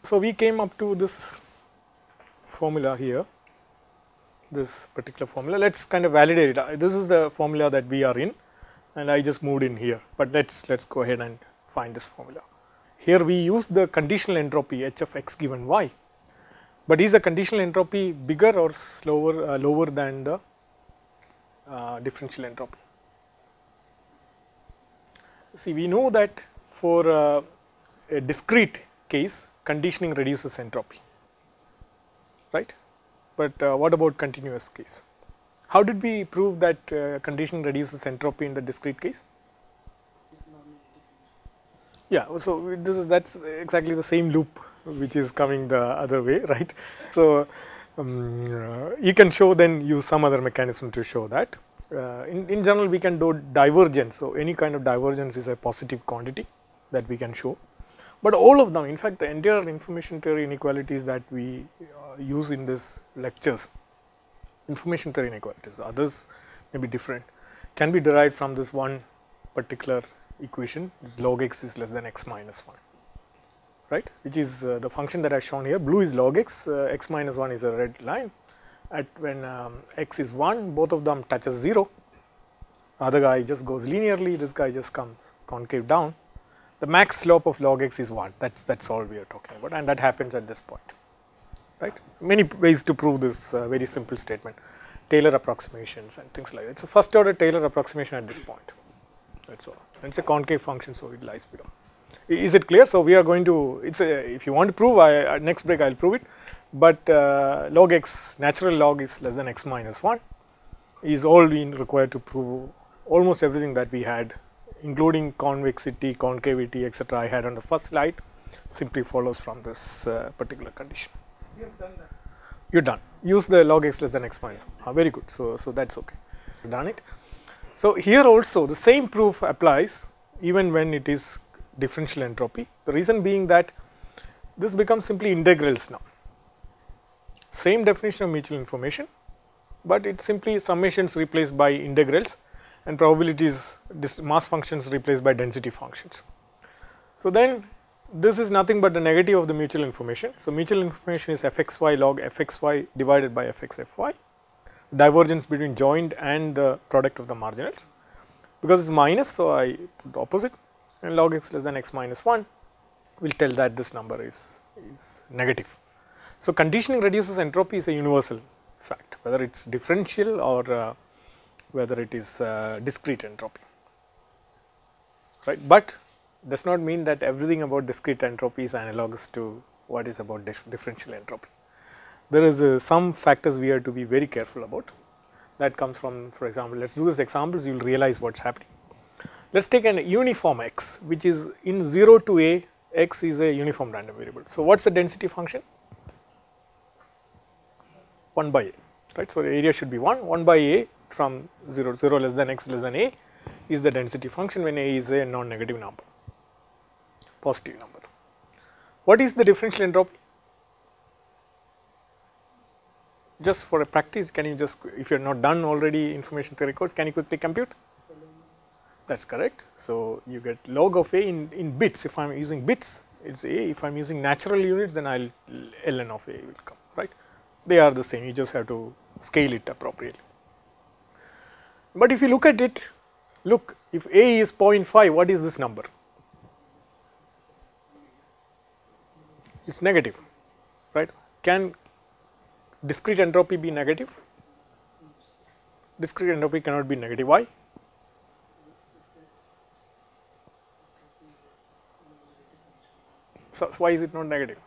So, we came up to this formula here, this particular formula. Let us kind of validate it. This is the formula that we are in, and I just moved in here, but let's go ahead and find this formula. Here we use the conditional entropy h of x given y, but is the conditional entropy bigger or lower than the differential entropy? See, we know that for a discrete case, conditioning reduces entropy, right? But what about continuous case? How did we prove that conditioning reduces entropy in the discrete case? Yeah, so that's exactly the same loop which is coming the other way, right? So you can show, then use some other mechanism to show that. In general, we can do divergence. So any kind of divergence is a positive quantity that we can show. But all of them, in fact, the entire information theory inequalities that we use in this lectures, information theory inequalities, others may be different, can be derived from this one particular equation, this log x is less than x minus 1, right, which is the function that I have shown here. Blue is log x, x minus 1 is a red line. At when x is 1, both of them touches 0, other guy just goes linearly, this guy just comes concave down. The max slope of log x is 1, that's all we are talking about, and that happens at this point, right. Many ways to prove this very simple statement, Taylor approximations and things like that. So first order Taylor approximation at this point, that's all. And it's a concave function, so it lies below. Is it clear? So we are going to, it's a, if you want to prove, next break I will prove it, but log x, natural log is less than x minus 1 is all we required to prove almost everything that we had, including convexity, concavity, etc. I had on the first slide, simply follows from this particular condition. You have done that. You're done. Use the log x less than x minus 1. Very good. So that's okay. Done it. So here also the same proof applies even when it is differential entropy. The reason being that this becomes simply integrals now. Same definition of mutual information, but it's simply summations replaced by integrals and probabilities, mass functions replaced by density functions. So then this is nothing but the negative of the mutual information. So mutual information is fxy log fxy divided by fxfy, divergence between joined and the product of the marginals. Because it's minus, so I put the opposite, and log x less than x minus 1 will tell that this number is negative. So conditioning reduces entropy is a universal fact, whether it's differential or whether it is discrete entropy, right. But does not mean that everything about discrete entropy is analogous to what is about differential entropy. There is some factors we have to be very careful about. That comes from, for example, let's do this examples, you will realize what's happening. Let's take an uniform x, which is in 0 to a, x is a uniform random variable. So what's the density function? 1 by a, right. So the area should be 1 by a from 0 less than x less than a is the density function when a is a non-negative number, positive number. What is the differential entropy? Just for a practice, can you just, if you are not done already information theory course, can you quickly compute? That's correct. So you get log of a in bits. If I am using bits, it's a. If I am using natural units, then I'll ln of a will come, right. They are the same, you just have to scale it appropriately. But if you look at it, look, if a is 0.5, what is this number? It's negative, right. Can discrete entropy be negative? Discrete entropy cannot be negative. Why? So why is it not negative?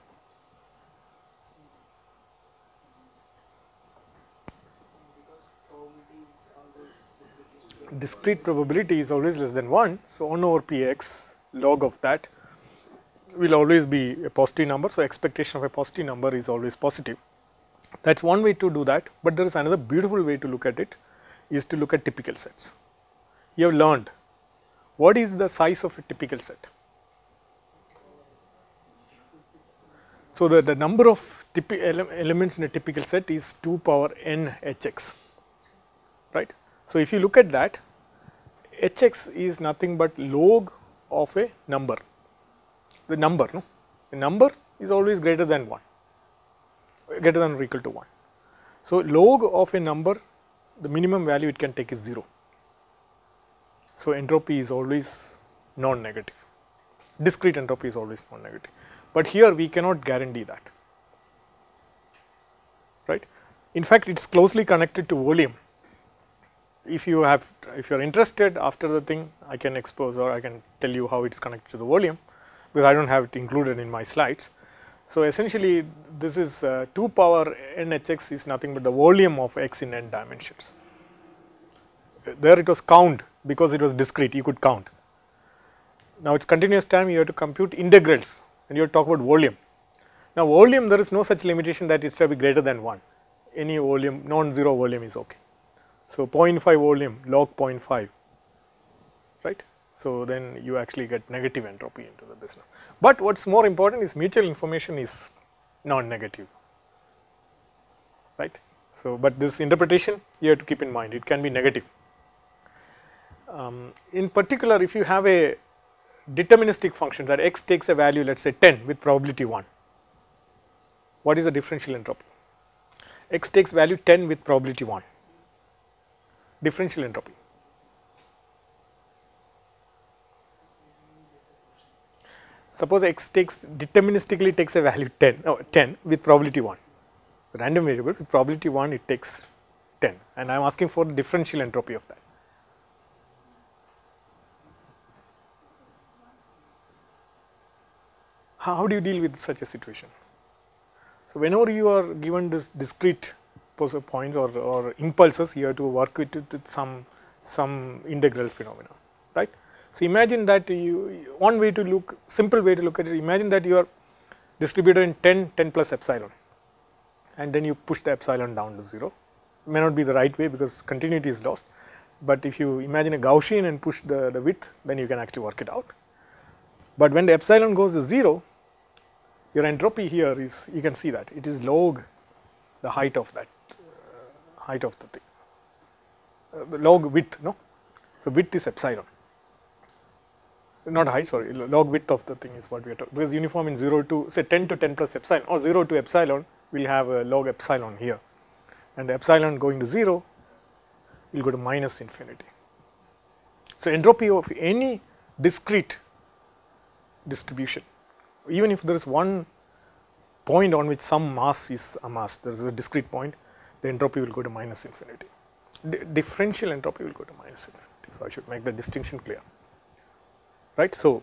Discrete probability is always less than 1. So 1 over px log of that will always be a positive number. So expectation of a positive number is always positive. That's one way to do that, but there is another beautiful way to look at it, is to look at typical sets. You have learned what is the size of a typical set. So the number of elements in a typical set is 2 power n hx, right. So if you look at that, hx is nothing but log of a number, the number, no? The number is always greater than 1, greater than or equal to 1. So, log of a number, the minimum value it can take is 0. So, entropy is always non-negative, discrete entropy is always non-negative, but here we cannot guarantee that, right. In fact, it is closely connected to volume. If you are interested after the thing, I can expose or I can tell you how it is connected to the volume, because I do not have it included in my slides. So, essentially this is 2 power n hx is nothing but the volume of x in n dimensions. There it was count, because it was discrete, you could count. Now, it is continuous time, you have to compute integrals and you have to talk about volume. Now, volume, there is no such limitation that it shall be greater than 1, any volume, non-zero volume is okay. So, 0.5 volume log 0.5, right. So, then you actually get negative entropy into the business. But what is more important is mutual information is non-negative, right. So, but this interpretation you have to keep in mind, it can be negative. In particular, if you have a deterministic function that x takes a value, let us say 10 with probability 1, what is the differential entropy? X takes value 10 with probability 1. Differential entropy. Suppose x deterministically takes a value 10 with probability 1, random variable with probability 1 it takes 10, and I am asking for the differential entropy of that. How do you deal with such a situation? So, whenever you are given this discrete points or impulses, you have to work with some integral phenomena, right. So, imagine that one way to look, simple way to look at it, imagine that you are distributed in 10 plus epsilon, and then you push the epsilon down to 0. It may not be the right way because continuity is lost, but if you imagine a Gaussian and push the width, then you can actually work it out. But when the epsilon goes to 0, your entropy here is, you can see that it is log the height of that, height of the thing, the log width, no. So, width is epsilon, not height, sorry, log width of the thing is what we are talking, because uniform in 0 to say 10 to 10 plus epsilon or 0 to epsilon will have a log epsilon here, and the epsilon going to 0 will go to minus infinity. So, entropy of any discrete distribution, even if there is one point on which some mass is amassed, there is a discrete point, the entropy will go to minus infinity. Differential entropy will go to minus infinity. So, I should make the distinction clear, right. So,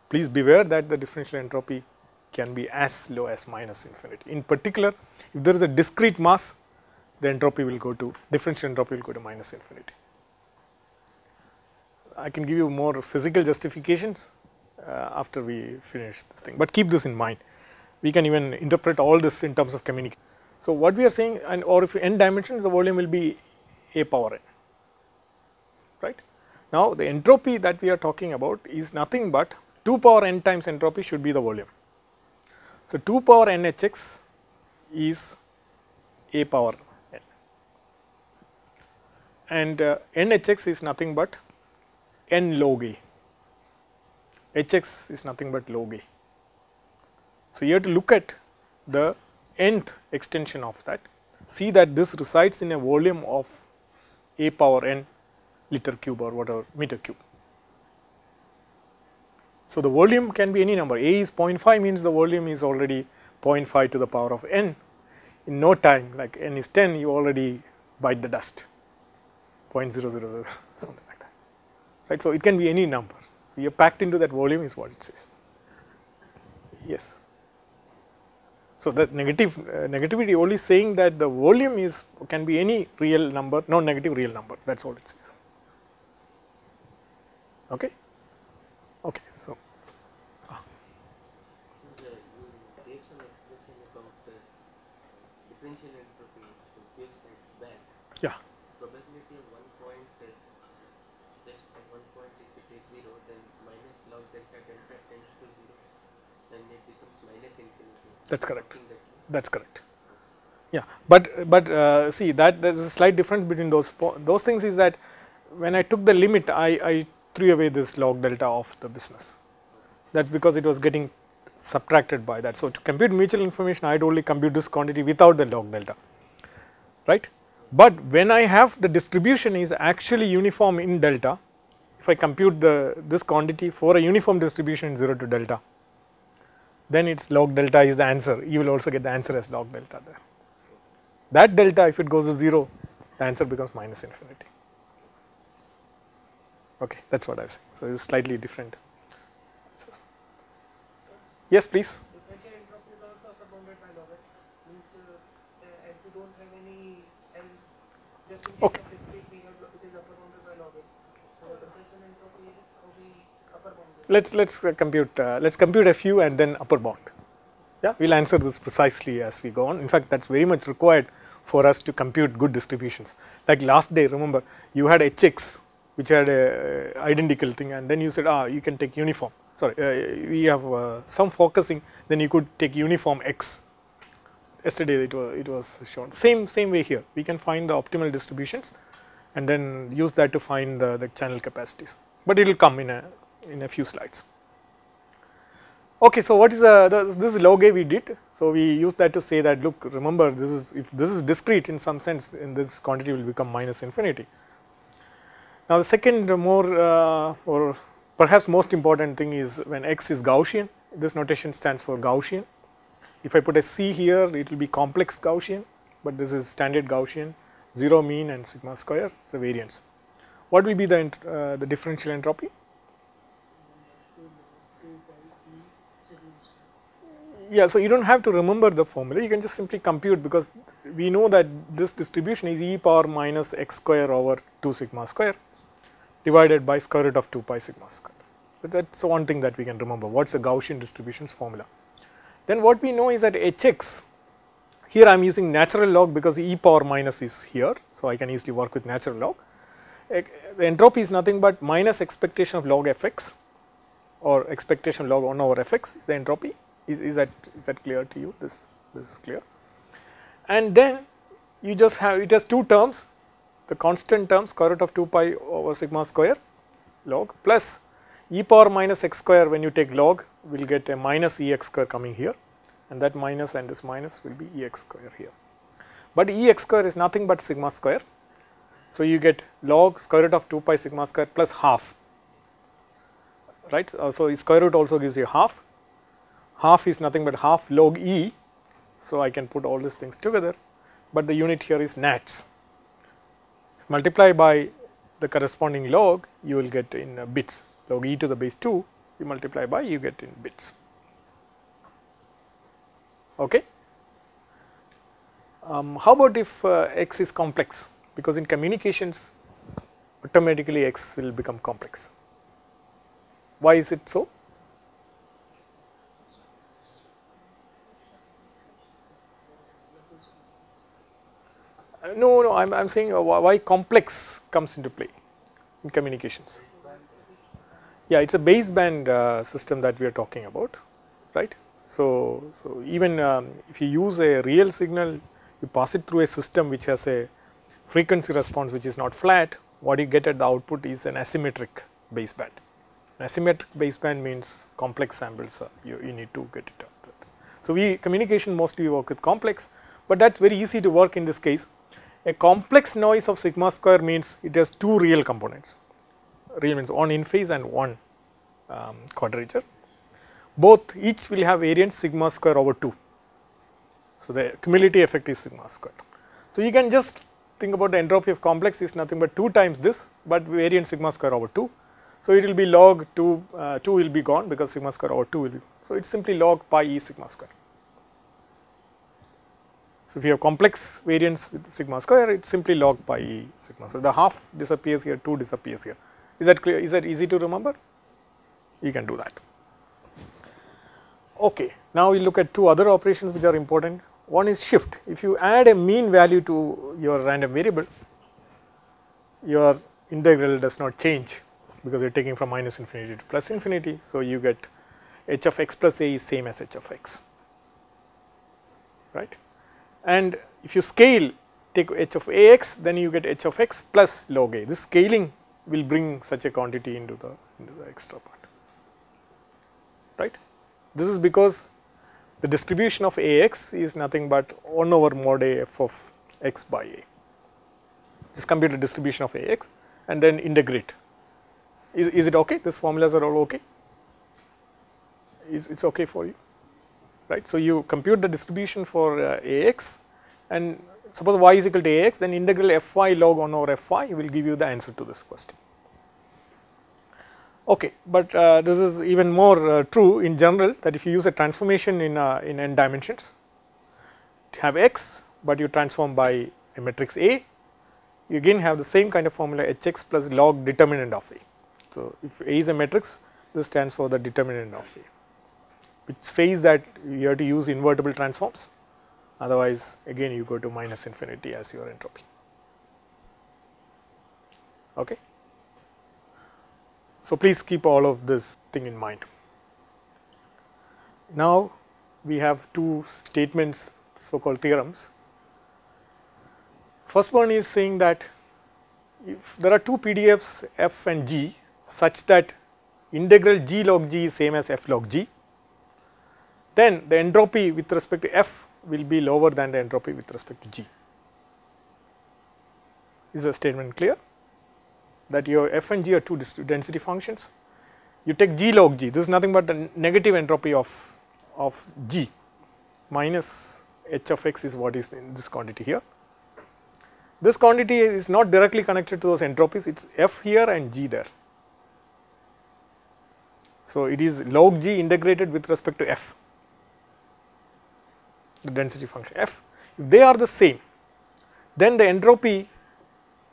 please beware that the differential entropy can be as low as minus infinity. In particular, if there is a discrete mass, the entropy will go to, differential entropy will go to minus infinity. I can give you more physical justifications after we finish this thing, but keep this in mind. We can even interpret all this in terms of communication. So, what we are saying, and or if n dimensions, the volume will be a power n, right. Now, the entropy that we are talking about is nothing but 2 power n times entropy should be the volume. So, 2 power n hx is a power n, and n hx is nothing but n log a. Hx is nothing but log a. So, you have to look at the nth extension of that, see that this resides in a volume of a power n liter cube or whatever meter cube. So, the volume can be any number, a is 0.5 means the volume is already 0.5 to the power of n. In no time, like n is 10, you already bite the dust, 0.000 something like that, right. So, it can be any number. So, you are packed into that volume is what it says. Yes. So, that negativity only saying that the volume is can be any real number, non-negative real number, that is all it says. Okay. Okay. So, you gave some expression about the differential entropy, so few slides back. yeah. Probability of 1 point, just at 1 point if it is 0, then minus log delta tends to 0, then it becomes minus infinity. That is correct. That is correct. Yeah, but see that there is a slight difference between those things is that when I took the limit, I threw away this log delta of the business. That is because it was getting subtracted by that. So, to compute mutual information I had only compute this quantity without the log delta, right. But when I have the distribution is actually uniform in delta, if I compute this quantity for a uniform distribution in 0 to delta, then its log delta is the answer. You will also get the answer as log delta there. That delta, if it goes to 0, the answer becomes minus infinity. Okay, that is what I was saying. So, it is slightly different. So, yes, please. Differential entropy is also upper bounded by log x, means as we don't have any L, just in case Okay. of discrete period, it is upper bounded by log x. So differential entropy will be upper bounded. Let's compute a few and then upper bound. Yeah, we will answer this precisely as we go on. In fact, that is very much required for us to compute good distributions. Like last day, remember, you had Hx which had a identical thing, and then you said, you can take uniform. Sorry, we have some focusing, then you could take uniform x. Yesterday it was shown. Same way here. We can find the optimal distributions and then use that to find the channel capacities. But it will come in a few slides. Okay, so what is this log A we did? So we use that to say that, look, remember, if this is discrete in some sense, in this quantity will become minus infinity. Now the second more or perhaps most important thing is when x is Gaussian, this notation stands for Gaussian. If I put a C here, it will be complex Gaussian, but this is standard Gaussian, 0 mean and sigma square, the variance. What will be the differential entropy? Yeah, so you do not have to remember the formula, you can just simply compute, because we know that this distribution is e power minus x square over 2 sigma square divided by square root of 2 pi sigma square. So that is one thing that we can remember, what is the Gaussian distributions formula. Then what we know is that Hx, here I am using natural log because e power minus is here, so I can easily work with natural log. The entropy is nothing but minus expectation of log fx or expectation of log 1 over fx is the entropy. Is that clear to you? This is clear. And then you just have, it has two terms, the constant term square root of 2 pi over sigma square log plus e power minus x square. When you take log, we will get a minus ex square coming here, and that minus and this minus will be ex square here. But ex square is nothing but sigma square. So you get log square root of 2 pi sigma square plus half, right. So square root also gives you half. Half is nothing but half log e, so I can put all these things together, but the unit here is nats. Multiply by the corresponding log, you will get in bits, log e to the base 2, you multiply by, you get in bits. Okay. How about if x is complex, because in communications automatically x will become complex. Why is it so? No, I am saying why complex comes into play in communications. Yeah, it is a baseband system that we are talking about, right. So even if you use a real signal, you pass it through a system which has a frequency response which is not flat, what you get at the output is an asymmetric baseband. An asymmetric baseband means complex samples, you need to get it out. So communication mostly work with complex, but that is very easy to work in this case. A complex noise of sigma square means it has two real components, real means one in phase and one quadrature. Both each will have variance sigma square over 2. So the cumulative effect is sigma square. So you can just think about the entropy of complex is nothing but 2 times this, but variance sigma square over 2. So it will be log 2, 2 will be gone because sigma square over 2 will be. So it is simply log pi e sigma square. So if you have complex variance with sigma square, it is simply log pi e sigma. So the half disappears here, 2 disappears here. Is that clear? Is that easy to remember? You can do that. Okay, now we look at two other operations which are important. One is shift. If you add a mean value to your random variable, your integral does not change because you are taking from minus infinity to plus infinity. So you get h of x plus a is same as h of x, right. And if you scale, take h of ax, then you get h of x plus log a. This scaling will bring such a quantity into the extra part, right. This is because the distribution of Ax is nothing but 1 over mod A f of x by A. Just compute the distribution of Ax and then integrate. Is it okay? These formulas are all okay? It's okay for you, right? So you compute the distribution for Ax, and suppose y is equal to Ax, then integral Fy log 1 over Fy will give you the answer to this question. Okay, but this is even more true in general, that if you use a transformation in n dimensions, you have x, but you transform by a matrix A, you again have the same kind of formula Hx plus log determinant of A. So, if A is a matrix, this stands for the determinant of A, which says that you have to use invertible transforms, otherwise again you go to minus infinity as your entropy. Okay. So, please keep all of this thing in mind. Now, we have two statements, so called theorems. First one is saying that if there are two PDFs f and g such that integral g log g is same as f log g, then the entropy with respect to f will be lower than the entropy with respect to g. Is the statement clear? That your f and g are two density functions. You take g log g, this is nothing but the negative entropy of g minus h of x is what is in this quantity here. This quantity is not directly connected to those entropies, it is f here and g there. So, it is log g integrated with respect to f, the density function f. If they are the same, then the entropy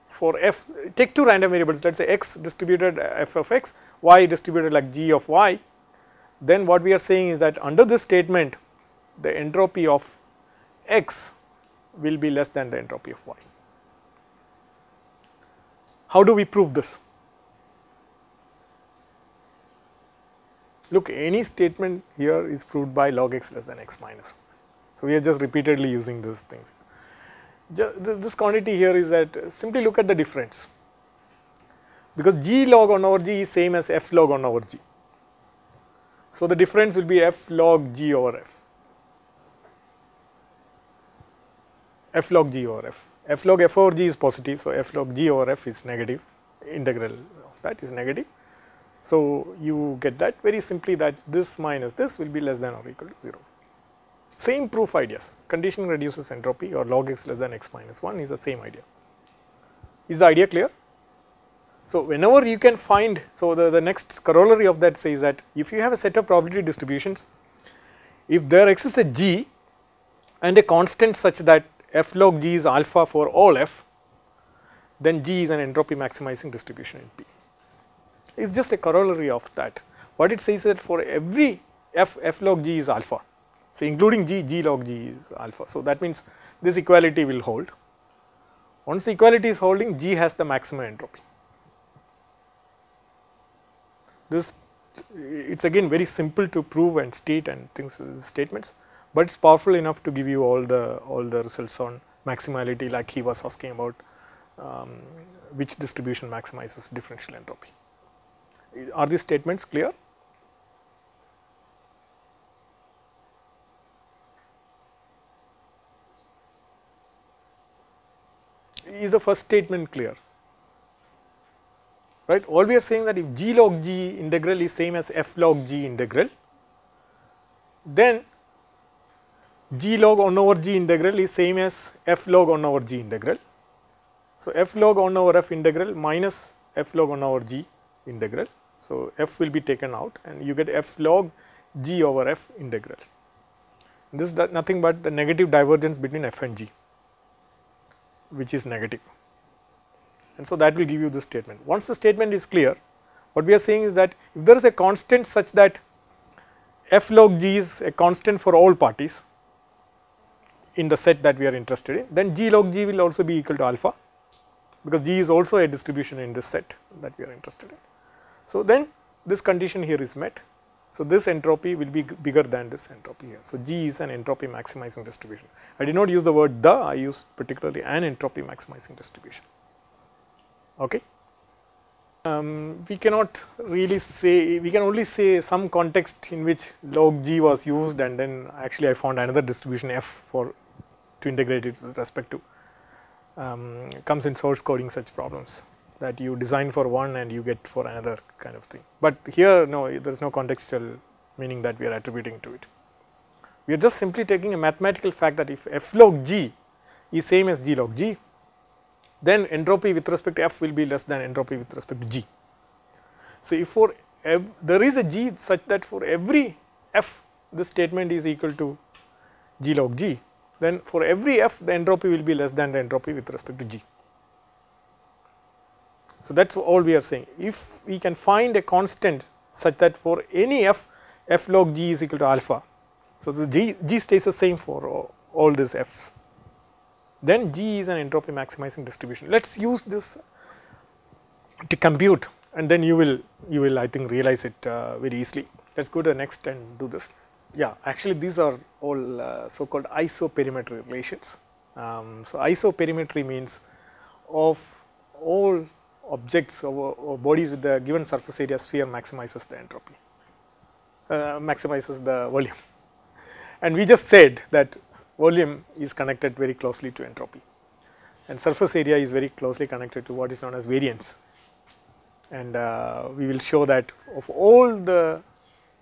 for f, take two random variables, let us say x distributed f of x, y distributed like g of y, then what we are saying is that under this statement the entropy of x will be less than the entropy of y. How do we prove this? Look, any statement here is proved by log x less than x minus 1. So, we are just repeatedly using these things. This quantity here is that simply look at the difference, because g log 1 over g is same as f log 1 over g. So, the difference will be f log g over f, f log g over f. F log f over g is positive, so f log g over f is negative, integral of that is negative. So, you get that very simply that this minus this will be less than or equal to 0. Same proof ideas, conditioning reduces entropy or log x less than x minus 1 is the same idea. Is the idea clear? So, whenever you can find, so the next corollary of that says that if you have a set of probability distributions, if there exists a g and a constant such that f log g is alpha for all f, then g is an entropy maximizing distribution in P. It is just a corollary of that. What it says is that for every f, f log g is alpha. So, including g, g log g is alpha. So, that means this equality will hold. Once the equality is holding, g has the maximum entropy. This, it is again very simple to prove and state and things, statements, but it is powerful enough to give you all the results on maximality, like he was asking about which distribution maximizes differential entropy. Are these statements clear? Is the first statement clear? Right, all we are saying that if g log g integral is same as f log g integral, then g log 1 over g integral is same as f log 1 over g integral. So, f log 1 over f integral minus f log 1 over g integral. So, f will be taken out and you get f log g over f integral. This is nothing but the negative divergence between f and g, which is negative. And so, that will give you this statement. Once the statement is clear, what we are saying is that if there is a constant such that f log g is a constant for all parties in the set that we are interested in, then g log g will also be equal to alpha, because g is also a distribution in this set that we are interested in. So, then this condition here is met. So, this entropy will be bigger than this entropy here. So, g is an entropy maximizing distribution. I did not use the word the, I used particularly an entropy maximizing distribution. Okay. We cannot really say, we can only say some context in which log g was used, and then actually I found another distribution f to integrate it with respect to. Comes in source coding such problems that you design for one and you get for another kind of thing. But here no, there is no contextual meaning that we are attributing to it. We are just simply taking a mathematical fact that if f log g is same as g log g, then entropy with respect to f will be less than entropy with respect to g. So, if for there is a g such that for every f this statement is equal to g log g, then for every f the entropy will be less than the entropy with respect to g. So, that is all we are saying. If we can find a constant such that for any f, f log g is equal to alpha, so the g stays the same for all these f's, then g is an entropy maximizing distribution. Let us use this to compute, and then you will I think realize it very easily. Let us go to the next and do this. Yeah, actually these are all so called isoperimetry relations. So, isoperimetry means of all objects or bodies with the given surface area sphere maximizes the entropy, maximizes the volume, and we just said that volume is connected very closely to entropy, and surface area is very closely connected to what is known as variance, and we will show that of all the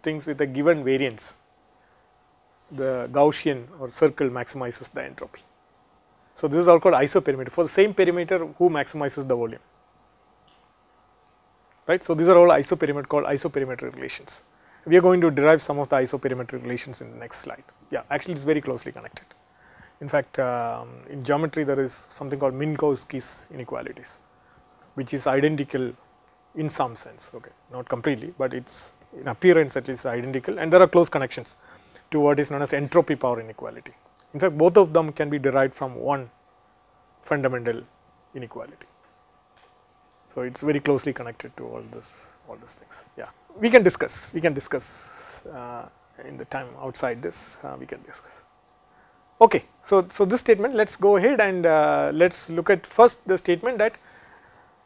things with a given variance, the Gaussian or circle maximizes the entropy. So, this is all called isoperimeter for the same perimeter who maximizes the volume, right. So, these are all isoperimeter called isoperimetry relations. We are going to derive some of the isoperimetry relations in the next slide. Yeah, actually it is very closely connected. In fact, in geometry there is something called Minkowski's inequalities, which is identical in some sense, okay, not completely, but it is in appearance at least identical, and there are close connections to what is known as entropy power inequality. In fact, both of them can be derived from one fundamental inequality. So, it is very closely connected to all these things. Yeah, we can discuss in the time outside this, we can discuss. Okay, so this statement, let us go ahead and let us look at first the statement that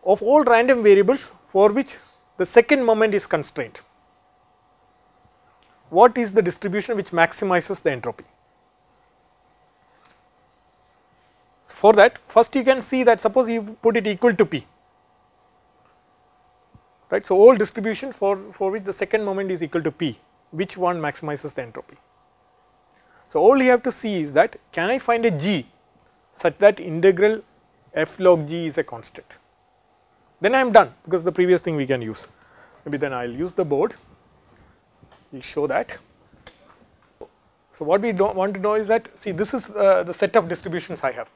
of all random variables for which the second moment is constrained, what is the distribution which maximizes the entropy? So, for that first you can see that suppose you put it equal to p, right. So, all distribution for which the second moment is equal to p, which one maximizes the entropy? So, all you have to see is that can I find a g such that integral f log g is a constant, then I am done, because the previous thing we can use. Maybe then I will use the board, we will show that. So, what we want to know is that, see, this is the set of distributions I have.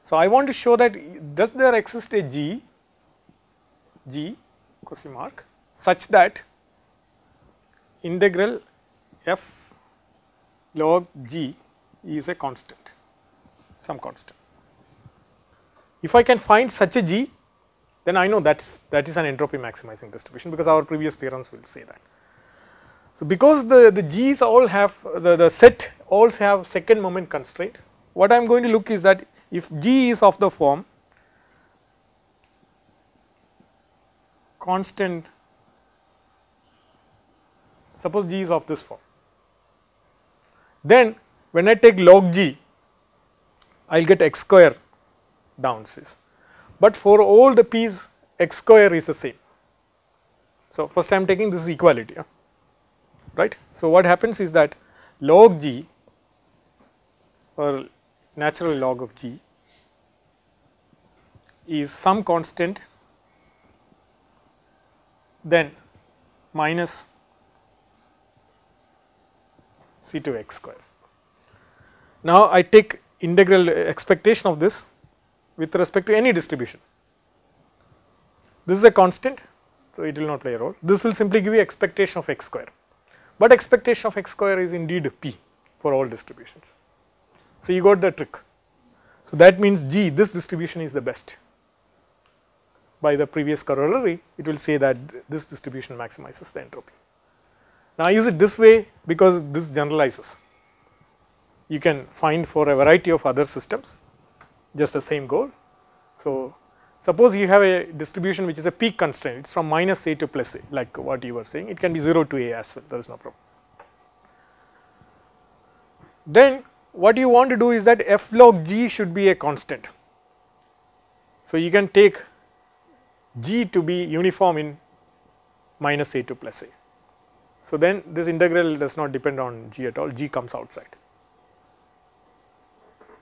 So, I want to show that does there exist a g question mark such that integral f log g is a constant, some constant. If I can find such a g, then I know that is an entropy maximizing distribution, because our previous theorems will say that. So, because the g's all have the set all have second moment constraint, what I am going to look is that if g is of the form constant, suppose g is of this form, then when I take log g I will get x square downstairs, but for all the p's x square is the same. So, first I am taking this equality, right. So, what happens is that log g or natural log of g is some constant then minus c2 x square. Now, I take integral expectation of this with respect to any distribution. This is a constant, so it will not play a role. This will simply give you expectation of x square, but expectation of x square is indeed p for all distributions. So, you got the trick. So, that means g, this distribution is the best. By the previous corollary, it will say that this distribution maximizes the entropy. Now, I use it this way because this generalizes. You can find for a variety of other systems just the same goal. So, Suppose you have a distribution which is a peak constraint, it is from minus a to plus a, like what you were saying, it can be 0 to a as well, there is no problem. Then what you want to do is that f log g should be a constant. So you can take g to be uniform in minus a to plus a. So then this integral does not depend on g at all, g comes outside,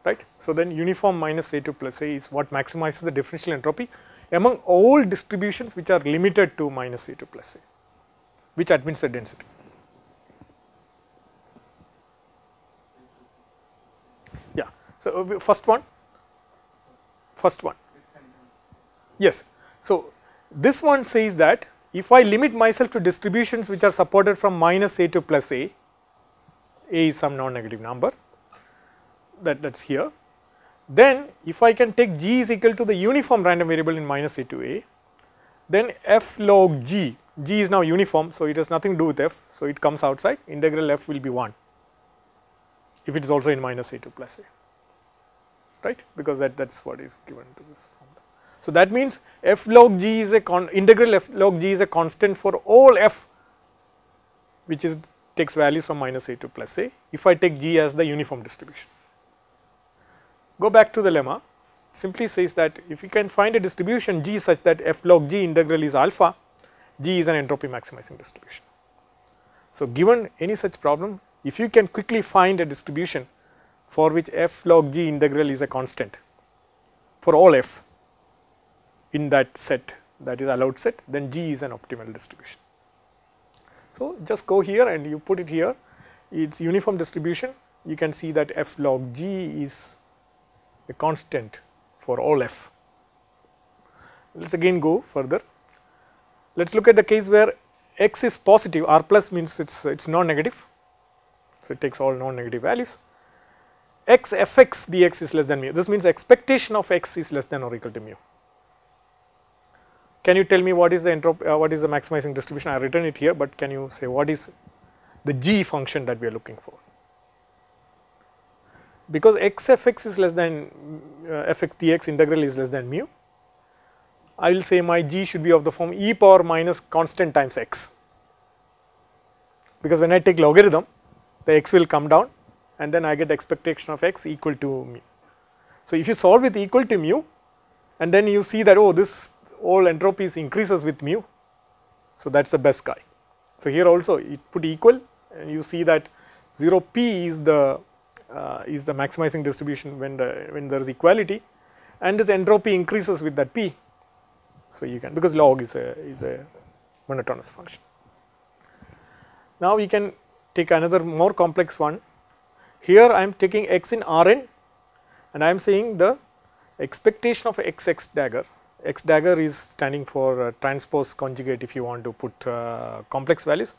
right. So then uniform minus a to plus a is what maximizes the differential entropy among all distributions which are limited to minus a to plus a, which admits the density. Yeah. So first one. Yes. So this one says that if I limit myself to distributions which are supported from minus a to plus a is some non-negative number, that's here, then if I can take g is equal to the uniform random variable in minus a to a, then f log g is now uniform, so it has nothing to do with f, so it comes outside, integral f will be 1 if it is also in minus a to plus a, right, because that's what is given to this formula. So that means f log g is integral f log g is a constant for all f which is takes values from minus a to plus a if I take g as the uniform distribution. Go back to the lemma, simply says that if you can find a distribution g such that f log g integral is alpha, g is an entropy maximizing distribution. So given any such problem, if you can quickly find a distribution for which f log g integral is a constant for all f in that set, that is allowed set, then g is an optimal distribution. So just go here and you put it here, its uniform distribution, you can see that f log g is a constant for all f. Let us again go further. Let us look at the case where x is positive, r plus means it's non-negative, so it takes all non-negative values. X fx dx is less than mu, this means expectation of x is less than or equal to mu. Can you tell me what is the entropy, what is the maximizing distribution? I have written it here, but can you say what is the g function that we are looking for? Because x fx is less than fx dx integral is less than mu, I will say my g should be of the form e power minus constant times x, because when I take logarithm the x will come down and then I get expectation of x equal to mu. So if you solve with equal to mu and then you see that, oh, this all entropies increases with mu, so that is the best guy. So here also you put equal and you see that 0 p is the maximizing distribution when there is equality, and this entropy increases with that p. So you can, because log is a monotonous function. Now we can take another more complex one. Here I am taking x in Rn and I am saying the expectation of x dagger. X dagger is standing for transpose conjugate if you want to put complex values.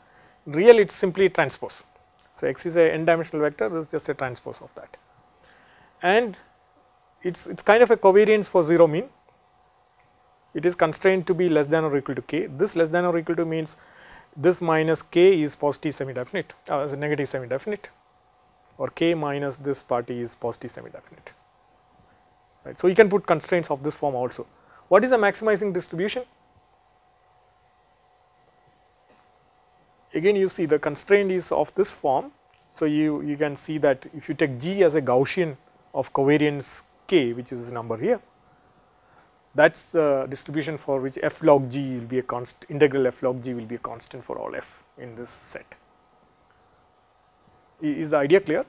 In real it is simply transpose. So x is a n dimensional vector, this is just a transpose of that. And it's kind of a covariance for 0 mean. It is constrained to be less than or equal to k. This less than or equal to means this minus k is positive semi-definite, negative semi-definite, or k minus this party is positive semi-definite. Right. So you can put constraints of this form also. What is a maximizing distribution? Again you see the constraint is of this form. So you can see that if you take g as a Gaussian of covariance k, which is this number here, that is the distribution for which f log g will be a constant, integral f log g will be a constant for all f in this set. Is the idea clear?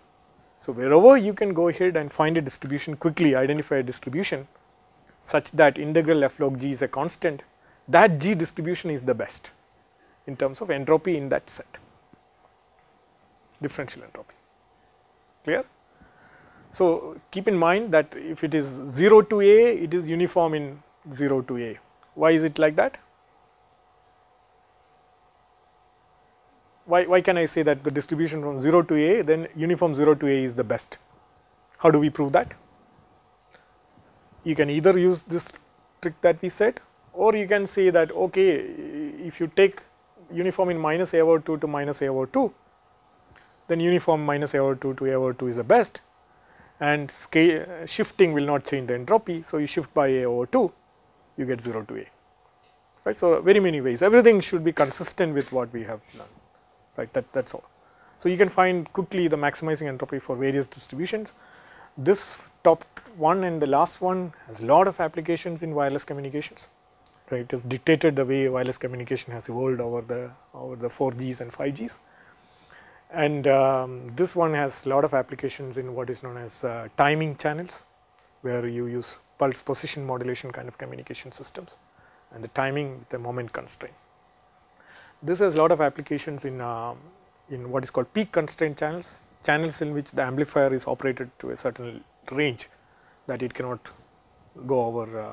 So wherever you can go ahead and find a distribution, quickly identify a distribution such that integral f log g is a constant, that g distribution is the best in terms of entropy in that set, differential entropy. Clear? So keep in mind that if it is 0 to a, it is uniform in 0 to a. Why is it like that? Why can I say that the distribution from 0 to a, then uniform 0 to a is the best? How do we prove that? You can either use this trick that we said, or you can say that, okay, if you take uniform in minus a over 2 to minus a over 2, then uniform minus a over 2 to a over 2 is the best, and scale shifting will not change the entropy, so you shift by a over 2, you get 0 to A, right. So, very many ways, everything should be consistent with what we have done, right, that's all. So, you can find quickly the maximizing entropy for various distributions. This top one and the last one has a lot of applications in wireless communications, right. It has dictated the way wireless communication has evolved over the 4Gs and 5Gs. And this one has a lot of applications in what is known as timing channels, where you use pulse position modulation kind of communication systems and the timing with the moment constraint. This has a lot of applications in what is called peak constraint channels, channels in which the amplifier is operated to a certain range that it cannot go over,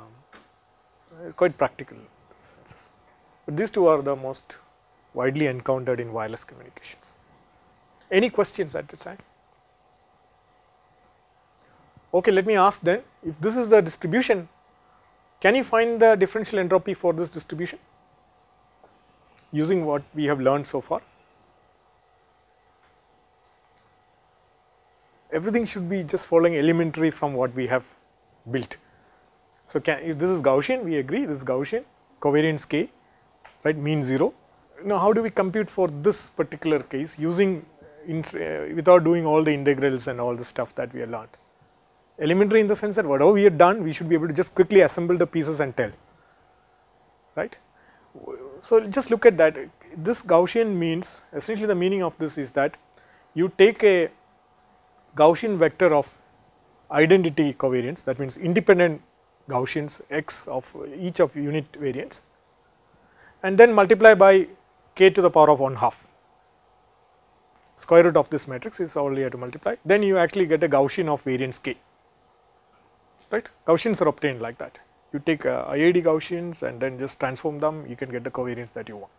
quite practical. But these two are the most widely encountered in wireless communications. Any questions at this time? Okay, let me ask then, if this is the distribution, can you find the differential entropy for this distribution using what we have learned so far? Everything should be just following elementary from what we have built. So, if this is Gaussian, we agree this is Gaussian, covariance k, right, mean 0. Now, how do we compute for this particular case using without doing all the integrals and all the stuff that we have learned? Elementary in the sense that whatever we have done, we should be able to just quickly assemble the pieces and tell, right. So, just look at that. This Gaussian means, essentially the meaning of this is that you take a Gaussian vector of identity covariance, that means independent Gaussians x of each of unit variance, and then multiply by k to the power of 1/2. Square root of this matrix is all you have to multiply, then you actually get a Gaussian of variance k, right. Gaussians are obtained like that. You take IID Gaussians and then just transform them, you can get the covariance that you want,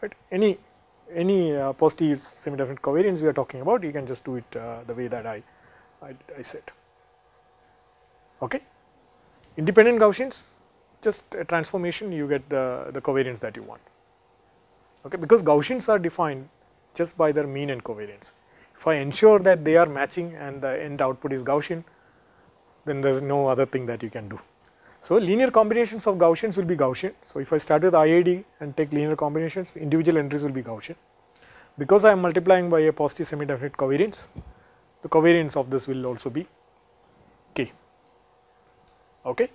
right. Any positive semi-definite covariance we are talking about, you can just do it the way that I said. Okay. Independent Gaussians, just a transformation, you get the covariance that you want. Okay, because Gaussians are defined just by their mean and covariance. If I ensure that they are matching and the end output is Gaussian, then there is no other thing that you can do. So, linear combinations of Gaussians will be Gaussian. So, if I start with IID and take linear combinations, individual entries will be Gaussian. Because I am multiplying by a positive semi-definite covariance, the covariance of this will also be k. Okay.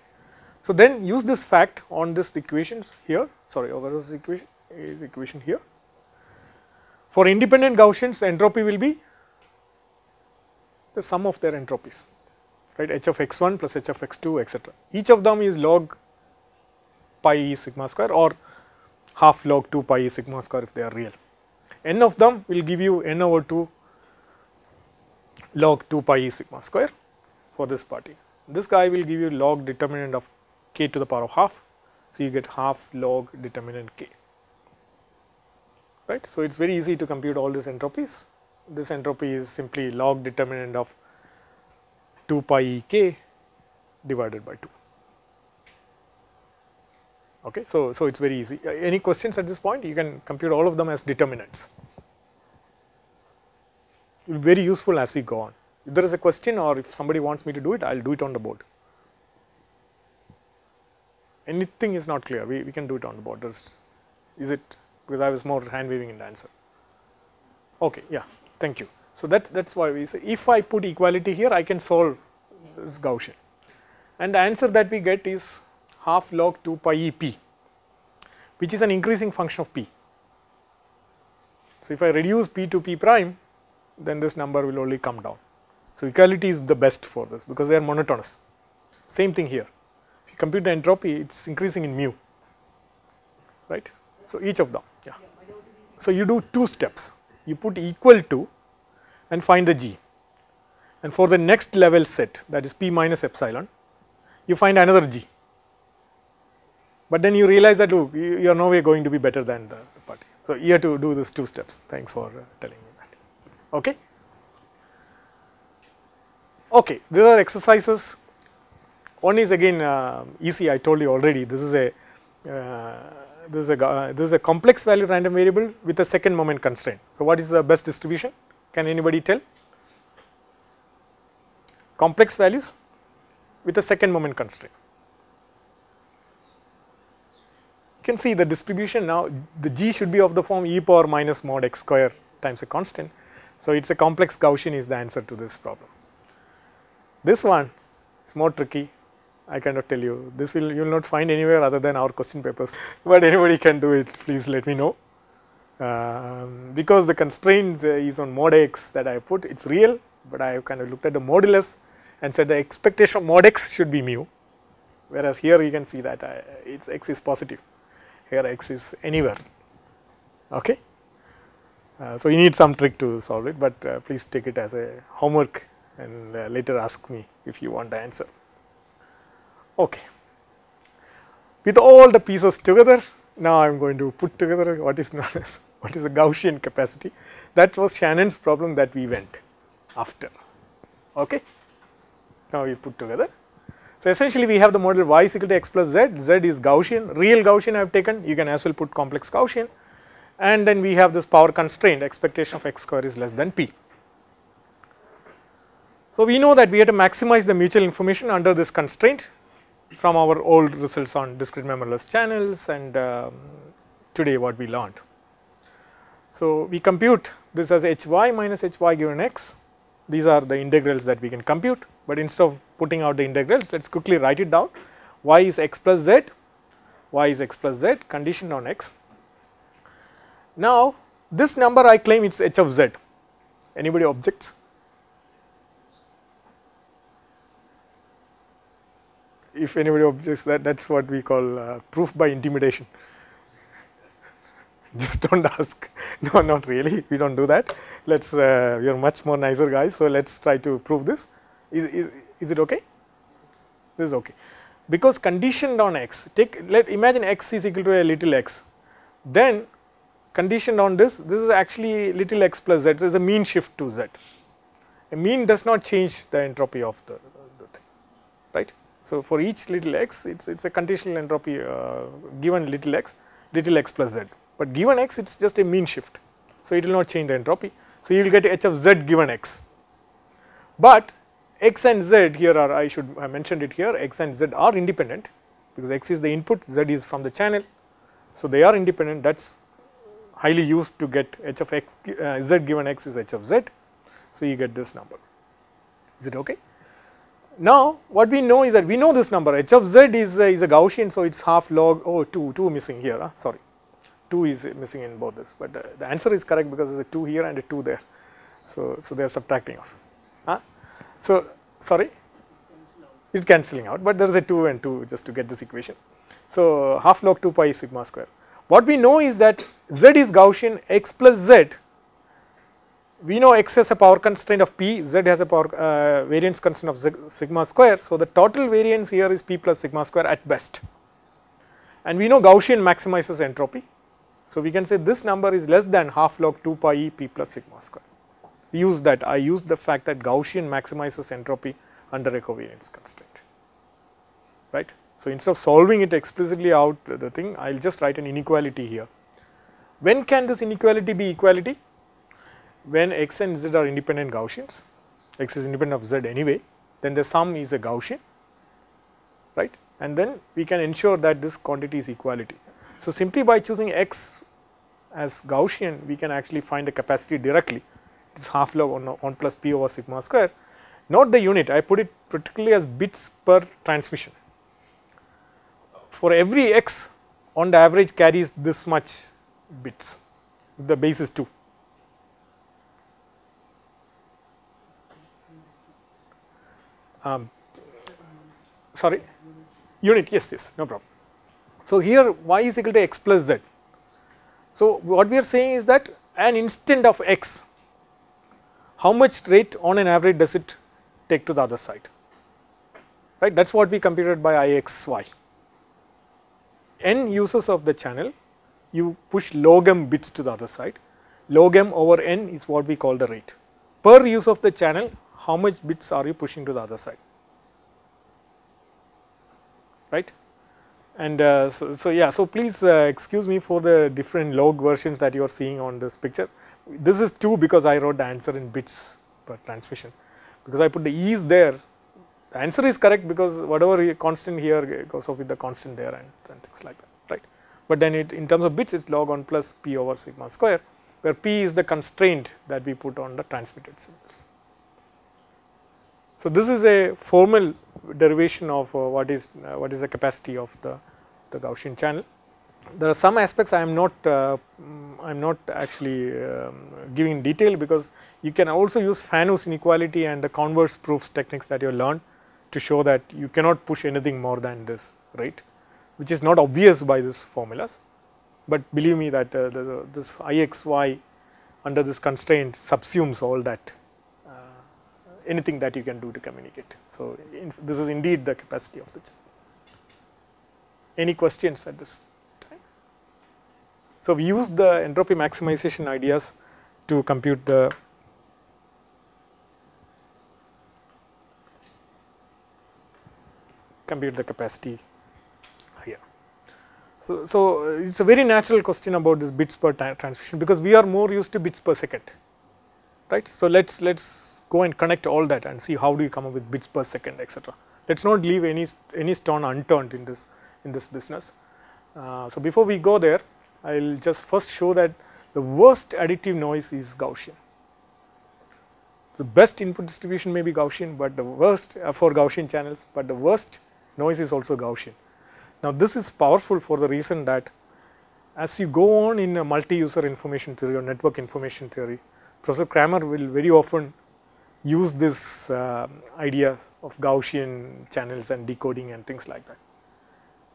So, then use this fact on this equations here, sorry, over this equation here. For independent Gaussians, the entropy will be the sum of their entropies, right, h of x1 plus h of x2, etc. Each of them is log pi e sigma square or half log 2 pi e sigma square if they are real. N of them will give you n over 2 log 2 pi e sigma square for this party. This guy will give you log determinant of k to the power of half. So, you get half log determinant k, right. So, it is very easy to compute all these entropies. This entropy is simply log determinant of 2 pi e k divided by 2. Okay. So, it is very easy. Any questions at this point? You can compute all of them as determinants. It will be very useful as we go on. If there is a question or if somebody wants me to do it, I will do it on the board. Anything is not clear, we can do it on the board. Is it, because I was more hand waving in the answer. Okay, yeah, thank you. So, that is why we say if I put equality here, I can solve this Gaussian, and the answer that we get is half log 2 pi e p, which is an increasing function of p. So, if I reduce p to p prime, then this number will only come down. So, equality is the best for this because they are monotonous. Same thing here. If you compute the entropy, it is increasing in mu, right. So, each of them, yeah. So, you do two steps. You put equal to and find the g, and for the next level set, that is p minus epsilon, you find another g, but then you realize that look, you are no way going to be better than the party. So, you have to do these two steps. Thanks for telling me that. Okay. Okay, these are exercises. One is again easy. I told you already. This is a complex value random variable with a second moment constraint. So, what is the best distribution? Can anybody tell? Complex values with a second moment constraint. can see the distribution now, the G should be of the form e power minus mod x square times a constant. So, it is a complex Gaussian is the answer to this problem. This one is more tricky, I cannot tell you, this you will not find anywhere other than our question papers, but anybody can do it, please let me know. Because the constraints is on mod x that I put, it is real, but I have kind of looked at the modulus and said the expectation of mod x should be mu, whereas here you can see that its x is positive, here x is anywhere, okay. So, you need some trick to solve it, but please take it as a homework and later ask me if you want the answer. Okay. With all the pieces together, now I am going to put together what is known as what is the Gaussian capacity. That was Shannon's problem that we went after. Okay. Now we put together. So, essentially we have the model y is equal to x plus z, z is Gaussian, real Gaussian I have taken, you can as well put complex Gaussian, and then we have this power constraint, expectation of x square is less than p. So, we know that we have to maximize the mutual information under this constraint from our old results on discrete memberless channels and today what we learned. So, we compute this as hy minus hy given x, these are the integrals that we can compute, but instead of putting out the integrals, let us quickly write it down. Y is x plus z, y is x plus z conditioned on x. Now, this number I claim it is h of z, anybody objects? If anybody objects, that is what we call proof by intimidation. Just do not ask, no, not really, we do not do that, let us, we are much more nicer guys, so let us try to prove this. Is it okay? This is okay, because conditioned on x, imagine x is equal to a little x, then conditioned on this is actually little x plus z, so it is a mean shift to z. A mean does not change the entropy of the thing, right. So, for each little x, it is a conditional entropy given little x plus z, but given x it is just a mean shift. So, it will not change the entropy. So, you will get h of z given x, but x and z here are, I should have mentioned it here, x and z are independent because x is the input, z is from the channel. So, they are independent, that is highly used to get h of x, z given x is h of z. So, you get this number, is it okay? Now, what we know is that we know this number h of z is a Gaussian, so it is half log, oh 2 missing here, sorry, 2 is missing in both this, but the answer is correct because there is a 2 here and a 2 there. So, they are subtracting off. So, sorry, it is cancelling out, but there is a 2 and 2 just to get this equation. So, half log 2 pi sigma square. What we know is that z is Gaussian, x plus z, we know x has a power constraint of p, z has a power variance constraint of sigma square. So, the total variance here is p plus sigma square at best, and we know Gaussian maximizes entropy. So, we can say this number is less than half log 2 pi e p plus sigma square. We use that, I used the fact that Gaussian maximizes entropy under a covariance constraint, right. So, instead of solving it explicitly out the thing, I will just write an inequality here. When can this inequality be equality? When x and z are independent Gaussians, x is independent of z anyway, then the sum is a Gaussian, right, and then we can ensure that this quantity is equality. So, simply by choosing x as Gaussian, we can actually find the capacity directly, it is half log 1 plus p over sigma square. Note the unit, I put it particularly as bits per transmission. For every x on the average carries this much bits, the base is 2. Sorry, unit, yes, no problem. So, here y is equal to x plus z. So, what we are saying is that an instant of x, how much rate on an average does it take to the other side, right, that is what we computed by ixy. N uses of the channel, you push log m bits to the other side, log m over n is what we call the rate. Per use of the channel, how much bits are you pushing to the other side, right. And so please excuse me for the different log versions that you are seeing on this picture. This is 2 because I wrote the answer in bits per transmission, because I put the e's there. The answer is correct because whatever constant here goes off with the constant there and things like that, right. but then in terms of bits it is log 1 plus p over sigma square, where p is the constraint that we put on the transmitted symbols. So, this is a formal derivation of what is the capacity of the Gaussian channel. There are some aspects I am not actually giving in detail, because you can also use Fanous inequality and the converse proofs techniques that you learned to show that you cannot push anything more than this, right, which is not obvious by these formulas, but believe me that this Ixy under this constraint subsumes all that, anything that you can do to communicate. So, this is indeed the capacity of the channel. Any questions at this time? So, we use the entropy maximization ideas to compute the capacity here. So, it is a very natural question about this bits per transmission, because we are more used to bits per second, right. So, let us go and connect all that and see how do you come up with bits per second, etc. Let us not leave any stone unturned in this business. So, before we go there, I will just first show that the worst additive noise is Gaussian. The best input distribution may be Gaussian, but the worst for Gaussian channels, but the worst noise is also Gaussian. Now, this is powerful for the reason that as you go on in a multi-user information theory or network information theory, Professor Kramer will very often use this idea of Gaussian channels and decoding and things like that,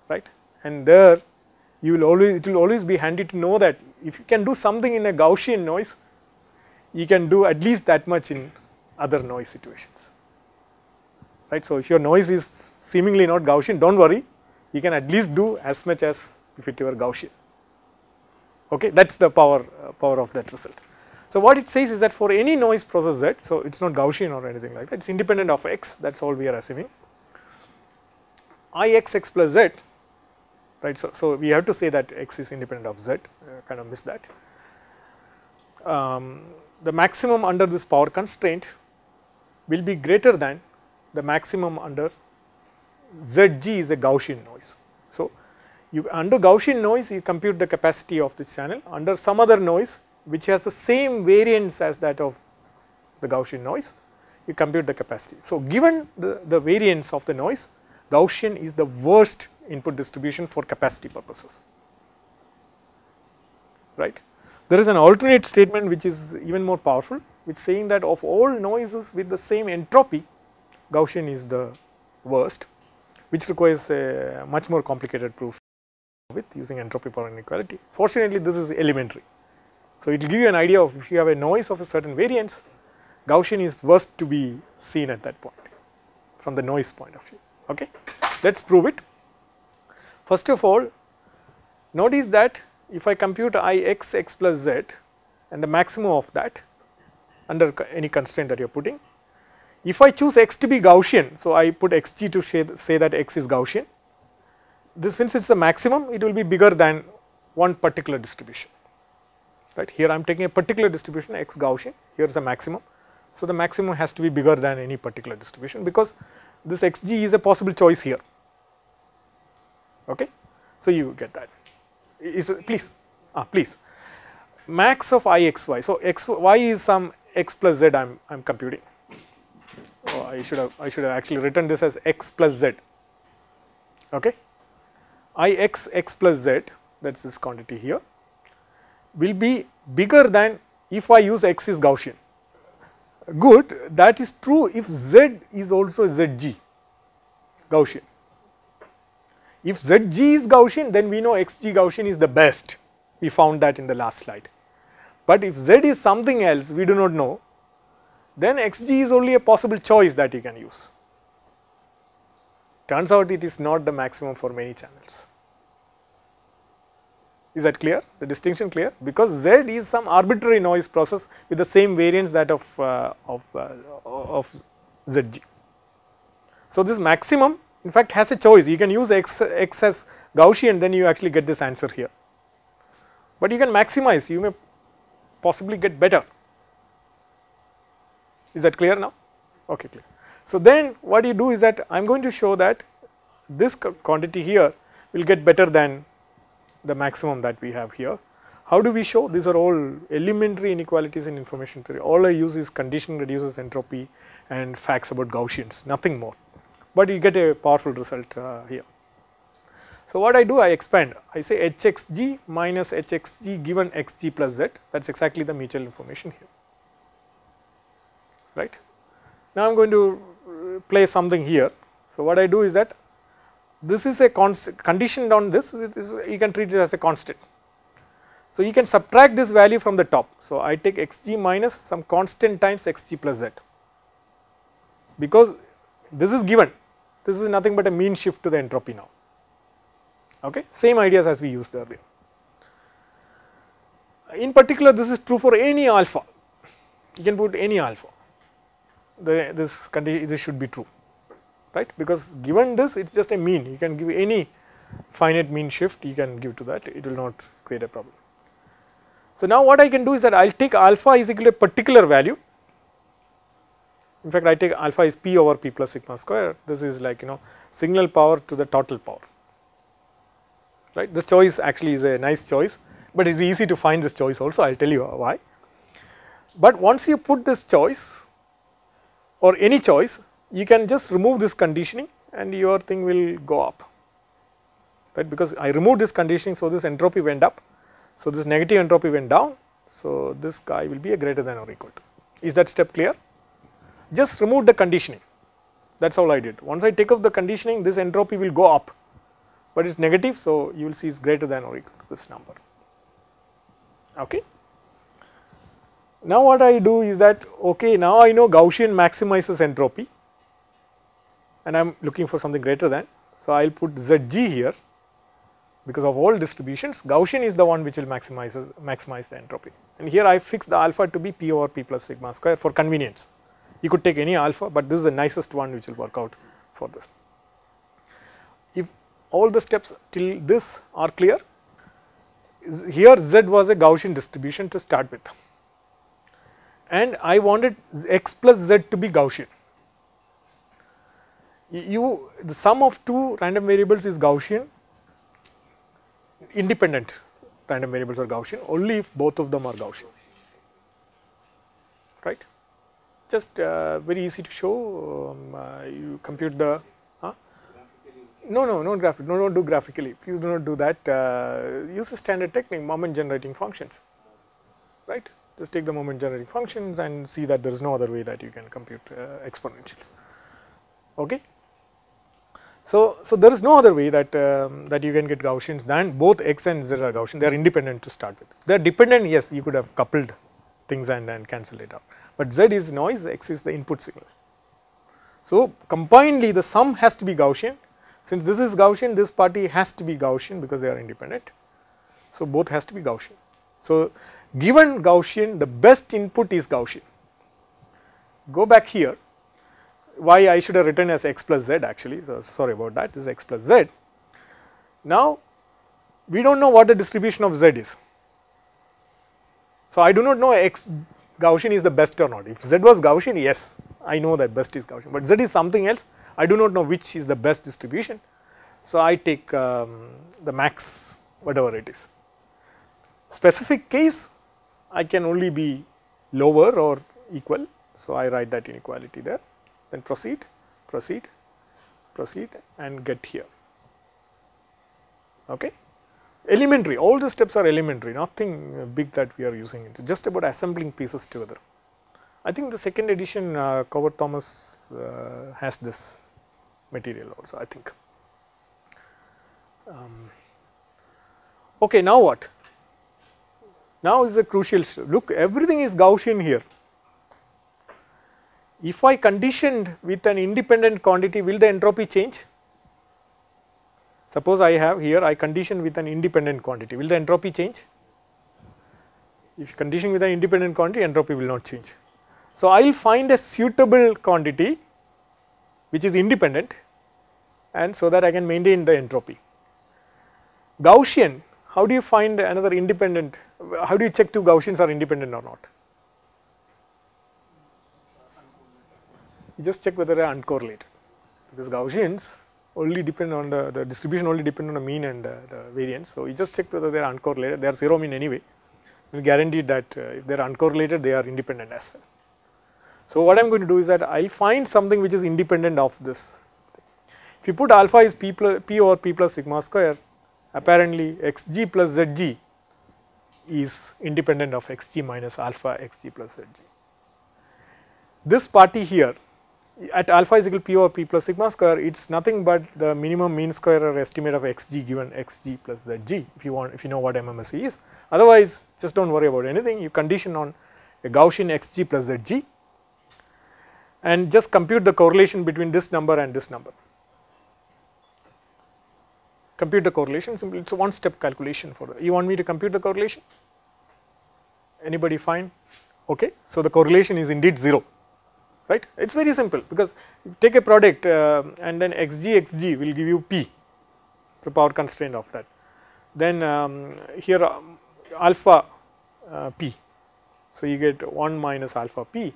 right. And there it will always be handy to know that if you can do something in a Gaussian noise, you can do at least that much in other noise situations, right. So, if your noise is seemingly not Gaussian, do not worry, you can at least do as much as if it were Gaussian, okay. That is the power of that result. So, what it says is that for any noise process Z, so it is not Gaussian or anything like that, it is independent of x, that is all we are assuming, Ix plus Z, right. So, we have to say that x is independent of Z, kind of miss that. The maximum under this power constraint will be greater than the maximum under Zg is a Gaussian noise. So, under Gaussian noise you compute the capacity of this channel, under some other noise which has the same variance as that of the Gaussian noise, you compute the capacity. So, given the variance of the noise, Gaussian is the worst input distribution for capacity purposes, right. There is an alternate statement which is even more powerful, which is saying that of all noises with the same entropy, Gaussian is the worst, which requires a much more complicated proof with using entropy power inequality. Fortunately, this is elementary. So, it will give you an idea of if you have a noise of a certain variance, Gaussian is worst to be seen at that point from the noise point of view, okay. Let us prove it. First of all, notice that if I compute Ix x plus Z and the maximum of that under any constraint that you are putting, if I choose x to be Gaussian, so I put xg to say that x is Gaussian, this since it is a maximum, it will be bigger than one particular distribution, right. Here I am taking a particular distribution x Gaussian, here is a maximum. So, the maximum has to be bigger than any particular distribution, because this xg is a possible choice here, okay. So, you get that. Please, please, max of Ixy. So, xy is some x plus Z I am computing. Oh, I should have actually written this as x plus Z, okay. Ix x plus Z, that is this quantity here, will be bigger than if I use x is Gaussian. Good, that is true if Z is also Zg, Gaussian. If Zg is Gaussian, then we know xg Gaussian is the best, we found that in the last slide. But if Z is something else we do not know, then xg is only a possible choice that you can use. Turns out it is not the maximum for many channels. Is that clear? The distinction clear? Because Z is some arbitrary noise process with the same variance that of Zg. So, this maximum in fact has a choice, you can use x as Gaussian, then you actually get this answer here. But you can maximize, you may possibly get better. Is that clear now? Okay, clear. So, then what you do is that I am going to show that this quantity here will get better than the maximum that we have here. How do we show? These are all elementary inequalities in information theory. All I use is condition reduces entropy and facts about Gaussians, nothing more. But you get a powerful result here. So what I do, I expand. I say hxg minus hxg given xg plus z. That's exactly the mutual information here, right? Now I'm going to play something here. So what I do is that this is a conditioned on this. You can treat it as a constant. So you can subtract this value from the top. So I take xg minus some constant times xg plus z, because this is given. This is nothing but a mean shift to the entropy now. Okay, same ideas as we used earlier. In particular, this is true for any alpha. You can put any alpha. This should be true, right? Because given this, it's just a mean. You can give any finite mean shift. You can give to that. It will not create a problem. So now what I can do is that I'll take alpha is equal to a particular value. In fact, I take alpha is p over p plus sigma square. This is like, signal power to the total power. Right, this choice actually is a nice choice, but it's easy to find this choice also. I'll tell you why. But once you put this choice or any choice, you can just remove this conditioning and your thing will go up, right? Because I removed this conditioning, so this entropy went up, so this negative entropy went down, so this guy will be a greater than or equal to. Is that step clear? Just remove the conditioning. That's all I did. Once I take off the conditioning, this entropy will go up, but it's negative, so you will see it's greater than or equal to this number. Okay. Now what I do is that, okay, now I know Gaussian maximizes entropy and I am looking for something greater than, so I will put Zg here, because of all distributions Gaussian is the one which will maximize the entropy, and here I fix the alpha to be p over p plus sigma square for convenience. You could take any alpha, but this is the nicest one which will work out for this. If all the steps till this are clear, here Z was a Gaussian distribution to start with, and I wanted x plus Z to be Gaussian. The sum of two random variables is Gaussian, independent random variables are Gaussian only if both of them are Gaussian, right? Just very easy to show. You compute the no, not graphically. No, don't do graphically. Please do not do that. Use a standard technique, moment generating functions, right? Just take the moment generating functions and see that there is no other way that you can compute exponentials. Okay. So there is no other way that that you can get Gaussians than both x and z are Gaussian. They are independent to start with. They are dependent. Yes, you could have coupled things and cancel it out. But z is noise, x is the input signal. So combinedly, the sum has to be Gaussian. Since this is Gaussian, this party has to be Gaussian because they are independent. So both has to be Gaussian. So given Gaussian, the best input is Gaussian. Go back here. Why I should have written as x plus z actually. So sorry about that. This is x plus z. Now we don't know what the distribution of z is. So I do not know x Gaussian is the best or not. If z was Gaussian, yes, I know that best is Gaussian. But z is something else. I do not know which is the best distribution, so I take the max, whatever it is. Specific case, I can only be lower or equal, so I write that inequality there, then proceed and get here. Okay. Elementary, all the steps are elementary, nothing big that we are using, it is just about assembling pieces together. I think the second edition Coward Thomas has this material also, I think. Okay, now what? Now is a crucial step. Look, everything is Gaussian here. If I conditioned with an independent quantity, will the entropy change? Suppose I have here, I condition with an independent quantity, will the entropy change? If you condition with an independent quantity, entropy will not change. So I will find a suitable quantity which is independent, and so that I can maintain the entropy. Gaussian, how do you find another independent? How do you check two Gaussians are independent or not? You just check whether they are uncorrelated, because Gaussians only depend on the distribution only depend on the mean and the variance. So, you just check whether they are uncorrelated, they are 0 mean anyway, we will guarantee that if they are uncorrelated they are independent as well. So, what I am going to do is that I will find something which is independent of this. If you put alpha is p over p plus sigma square, apparently xg plus zg is independent of xg minus alpha xg plus zg. This party here at alpha is equal to p over p plus sigma square, it is nothing but the minimum mean square or estimate of xg given xg plus zg, if you know what MMSE is. Otherwise, just do not worry about anything, you condition on a Gaussian xg plus zg and just compute the correlation between this number and this number. Compute the correlation, simply it is a one step calculation for the, you want me to compute the correlation? Anybody fine? Okay. So, the correlation is indeed 0, right. It is very simple, because you take a product and then xg will give you p, the power constraint of that. Then here alpha p, so you get 1 minus alpha p,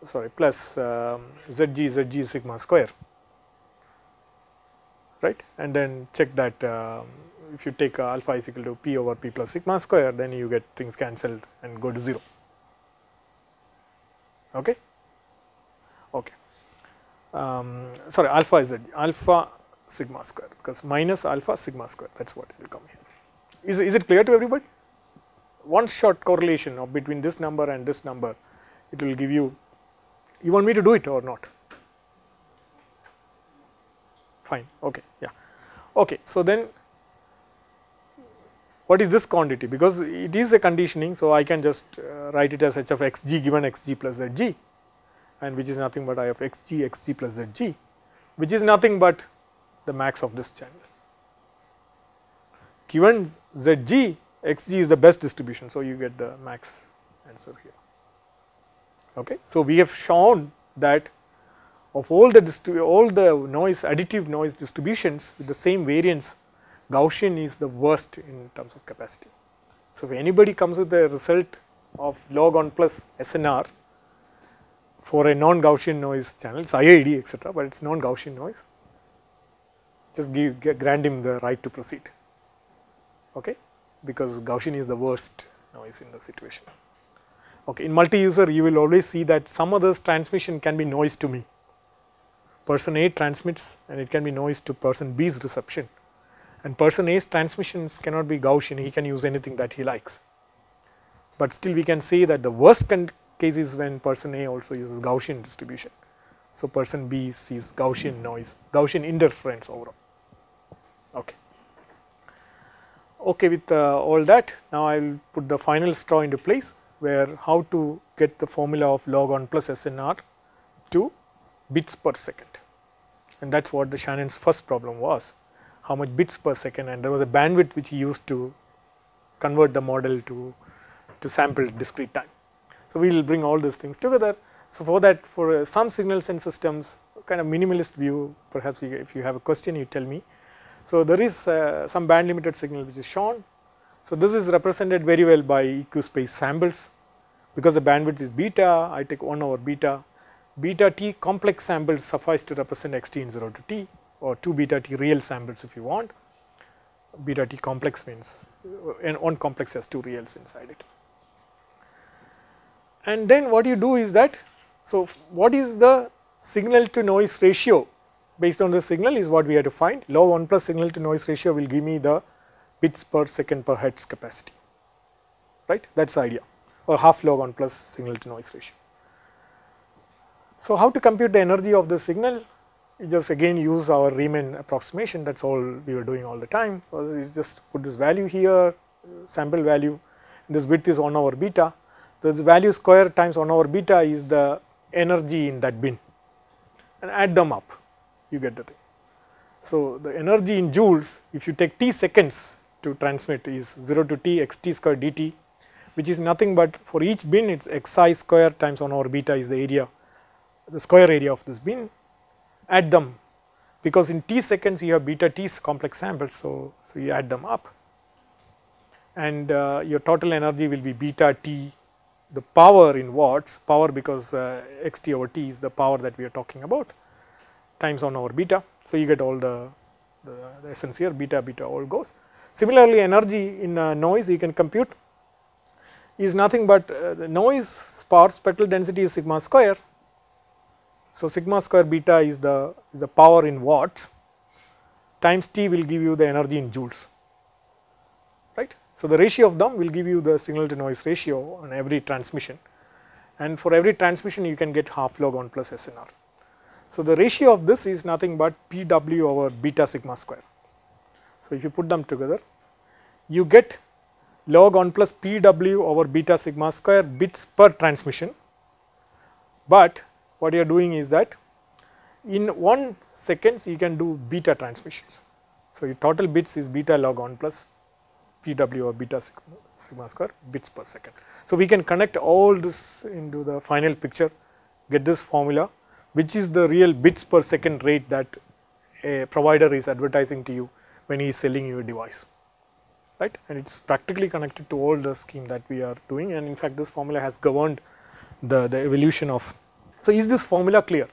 sorry, plus zg sigma square, right, and then check that if you take alpha is equal to p over p plus sigma square, then you get things cancelled and go to 0. Okay. Okay. Sorry, alpha is alpha sigma square, because minus alpha sigma square, that is what it will come here. Is it clear to everybody? One short correlation of between this number and this number, it will give you. You want me to do it or not? Fine, okay, yeah. Okay, so then what is this quantity? Because it is a conditioning, so I can just write it as h of xg given xg plus zg, and which is nothing but I of xg plus zg, which is nothing but the max of this channel. Given zg, xg is the best distribution, so you get the max answer here. Okay. So, we have shown that of all the noise, additive noise distributions with the same variance, Gaussian is the worst in terms of capacity. So, if anybody comes with the result of log 1 plus SNR for a non-Gaussian noise channel, it is IID etc., but it is non-Gaussian noise, just grant him the right to proceed, okay, because Gaussian is the worst noise in the situation. Okay. In multi-user, you will always see that some others transmission can be noise to me. Person A transmits and it can be noise to person B's reception, and person A's transmissions cannot be Gaussian, he can use anything that he likes. But still we can say that the worst case is when person A also uses Gaussian distribution. So, person B sees Gaussian noise, Gaussian interference overall. Okay. Okay, with all that, now I will put the final straw into place, where how to get the formula of log 1 plus SNR to bits per second, and that is what the Shannon's first problem was, how much bits per second, and there was a bandwidth which he used to convert the model to sample discrete time. So, we will bring all these things together. So, for that, for some signals and systems, kind of minimalist view, perhaps if you have a question, you tell me. So, there is some band limited signal which is shown. So, this is represented very well by EQ space samples, because the bandwidth is beta, I take 1 over beta. Beta t complex samples suffice to represent xt in 0 to t, or 2 beta t real samples if you want. Beta t complex means and one complex has 2 reals inside it. And then what you do is that, so what is the signal to noise ratio based on the signal is what we have to find. Log 1 plus signal to noise ratio will give me the bits per second per hertz capacity, right, that is the idea, or half log 1 plus signal to noise ratio. So, how to compute the energy of the signal? You just again use our Riemann approximation, that is all we were doing all the time. So, is just put this value here, sample value, this width is 1 over beta, this value square times 1 over beta is the energy in that bin, and add them up, you get the thing. So, the energy in joules, if you take t seconds to transmit, is 0 to t xt square dt, which is nothing but for each bin it is xi square times 1 over beta is the area, the square area of this bin, add them, because in t seconds you have beta t's complex samples, so you add them up, and your total energy will be beta t, the power in watts, power because xt over t is the power that we are talking about, times 1 over beta, So, you get all the essence here, beta beta all goes. Similarly, energy in noise you can compute is nothing but the noise spectral density is sigma square. So, sigma square beta is the power in watts times T will give you the energy in joules, right. So, the ratio of them will give you the signal to noise ratio on every transmission, and for every transmission you can get half log 1 plus SNR. So, the ratio of this is nothing but Pw over beta sigma square. So, if you put them together you get log 1 plus Pw over beta sigma square bits per transmission, but what you are doing is that in 1 seconds you can do beta transmissions. So, your total bits is beta log 1 plus Pw over beta sigma square bits per second. So, we can connect all this into the final picture, get this formula which is the real bits per second rate that a provider is advertising to you when he is selling you a device, right, and it is practically connected to all the scheme that we are doing, and in fact this formula has governed the evolution of. So, is this formula clear?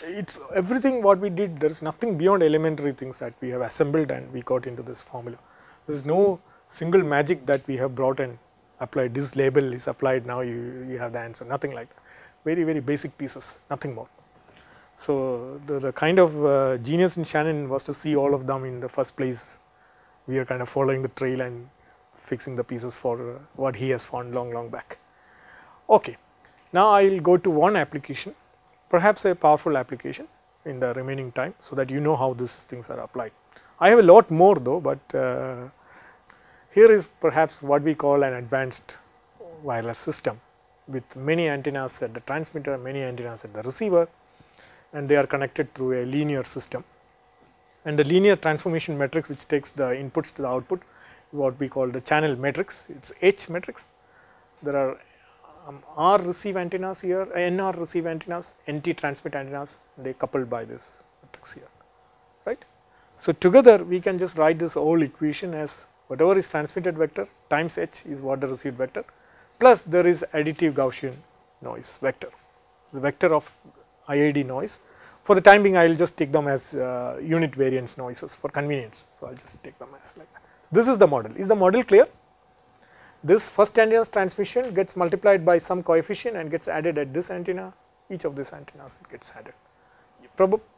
It is everything what we did, there is nothing beyond elementary things that we have assembled and we got into this formula. There is no single magic that we have brought and applied, this label is applied, now you have the answer, nothing like that, very basic pieces, nothing more. So, the kind of genius in Shannon was to see all of them in the first place. We are kind of following the trail and fixing the pieces for what he has found long back. Okay. Now, I will go to one application, perhaps a powerful application in the remaining time, so that you know how these things are applied. I have a lot more though, but here is perhaps what we call an advanced wireless system with many antennas at the transmitter, many antennas at the receiver, and they are connected through a linear system. And the linear transformation matrix which takes the inputs to the output, what we call the channel matrix, it is H matrix. There are R receive antennas here, NR receive antennas, NT transmit antennas, they coupled by this matrix here, right. So, together we can just write this whole equation as whatever is transmitted vector times H is what the received vector, plus there is additive Gaussian noise vector, the vector of IID noise. For the time being I will just take them as unit variance noises for convenience. So, I will just take them as like that. This is the model. Is the model clear? This first antenna's transmission gets multiplied by some coefficient and gets added at this antenna, each of these antennas gets added.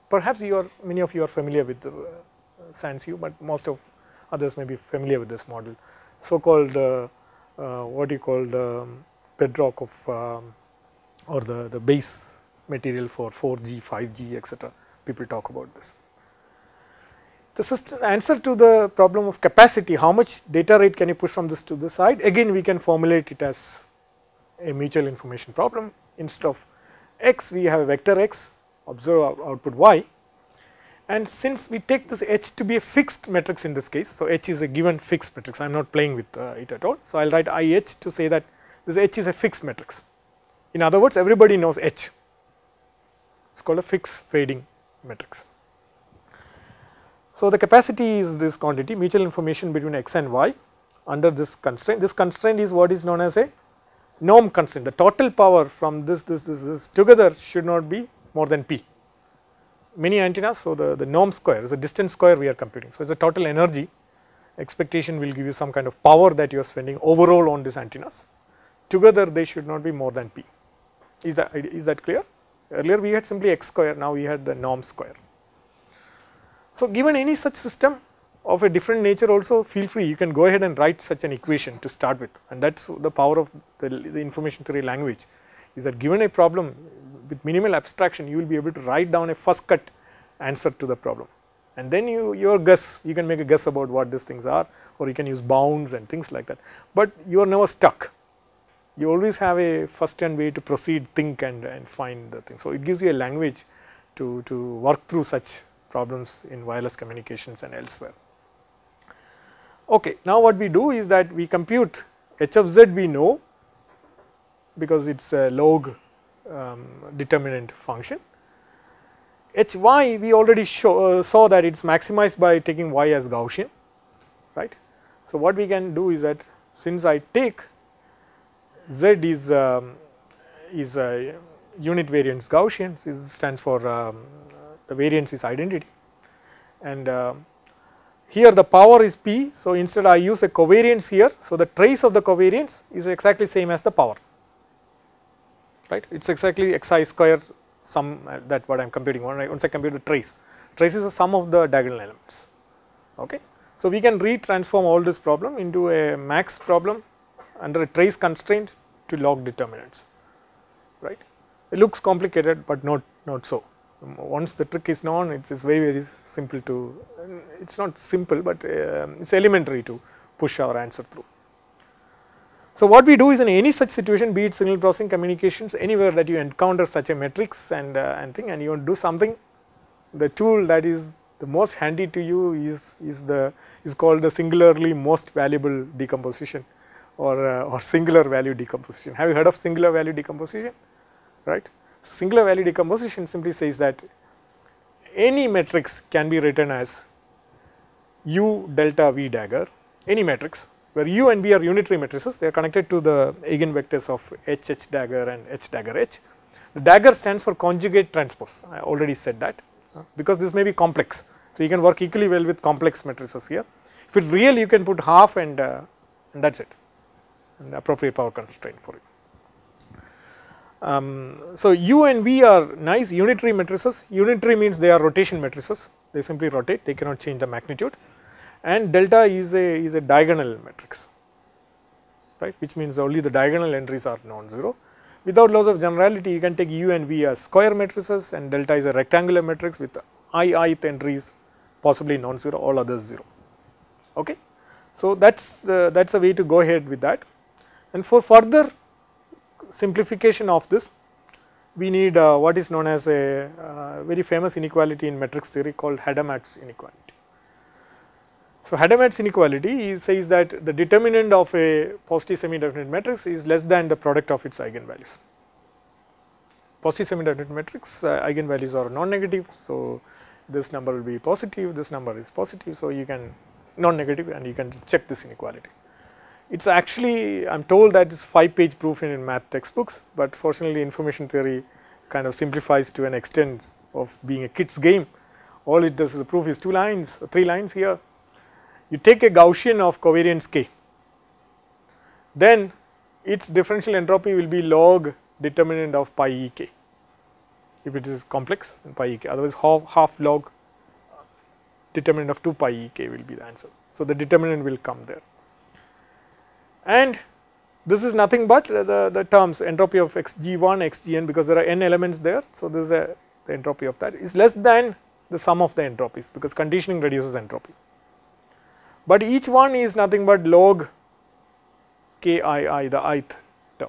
Perhaps many of you are familiar with the SANSU, but most of others may be familiar with this model, so called what you call the bedrock of or the base material for 4G, 5G, etc. People talk about this. The system answer to the problem of capacity, how much data rate can you push from this to this side, again we can formulate it as a mutual information problem. Instead of x we have a vector x, observe output y, and since we take this H to be a fixed matrix in this case, so H is a given fixed matrix, I am not playing with it at all. So, I will write IH to say that this H is a fixed matrix. In other words, everybody knows H, it is called a fixed fading matrix. So, the capacity is this quantity, mutual information between x and y under this constraint. This constraint is what is known as a norm constraint. The total power from this together should not be more than P. Many antennas, so the norm square is a distance square we are computing. So, it is a total energy expectation will give you some kind of power that you are spending overall on these antennas. Together they should not be more than P. Is that clear? Earlier we had simply x square, now we had the norm square. So, given any such system of a different nature also, feel free, you can go ahead and write such an equation to start with, and that is the power of the information theory language, is that given a problem with minimal abstraction you will be able to write down a first cut answer to the problem, and then your guess, you can make a guess about what these things are, or you can use bounds and things like that, but you are never stuck. You always have a first hand way to proceed, think and find the thing. So, it gives you a language to work through such problems in wireless communications and elsewhere. Okay, now what we do is that we compute h of z we know because it is a log determinant function. Hy we already saw that it is maximized by taking y as Gaussian, right. So, what we can do is that since I take z is a unit variance Gaussian, it stands for the variance is identity, and here the power is P. So, instead I use a covariance here. So, the trace of the covariance is exactly same as the power, right. It is exactly xi square sum that what I am computing on. Once I compute the trace is the sum of the diagonal elements. Okay. So, we can retransform all this problem into a max problem under a trace constraint to log determinants, right. It looks complicated, but not so. Once the trick is known, it is very simple to, it is not simple, but it is elementary to push our answer through. So, what we do is in any such situation, be it signal processing, communications, anywhere that you encounter such a matrix and thing, and you want to do something, the tool that is the most handy to you is called the singularly most valuable decomposition, or singular value decomposition. Have you heard of singular value decomposition? Right. Singular value decomposition simply says that any matrix can be written as U delta V dagger, any matrix where U and V are unitary matrices, they are connected to the eigenvectors of H dagger and H dagger H. The dagger stands for conjugate transpose, I already said that, because this may be complex. So, you can work equally well with complex matrices here. If it is real, you can put half and that is it, and appropriate power constraint for it. So, U and V are nice unitary matrices. Unitary means they are rotation matrices, they simply rotate, they cannot change the magnitude, and delta is a diagonal matrix, right, which means only the diagonal entries are non-zero. Without laws of generality, you can take U and V as square matrices, and delta is a rectangular matrix with ith entries possibly non-zero, all others 0. Okay. So, that is a way to go ahead with that, and for further simplification of this, we need what is known as a very famous inequality in matrix theory called Hadamard's inequality. So, Hadamard's inequality says that the determinant of a positive semi-definite matrix is less than the product of its eigenvalues. Positive semi-definite matrix eigenvalues are non-negative. So, this number will be positive, this number is positive. So, you can non-negative, and you can check this inequality. It is actually, I am told that it is 5-page proof in math textbooks, but fortunately information theory kind of simplifies to an extent of being a kid's game. All it does is the proof is 2 lines, 3 lines here. You take a Gaussian of covariance k, then its differential entropy will be log determinant of pi e k, if it is complex, then pi e k, otherwise half log determinant of 2 pi e k will be the answer. So, the determinant will come there, and this is nothing but the terms entropy of xg1, xgn, because there are n elements there. So, this is the entropy of that is less than the sum of the entropies, because conditioning reduces entropy, but each one is nothing but log kii, the ith term,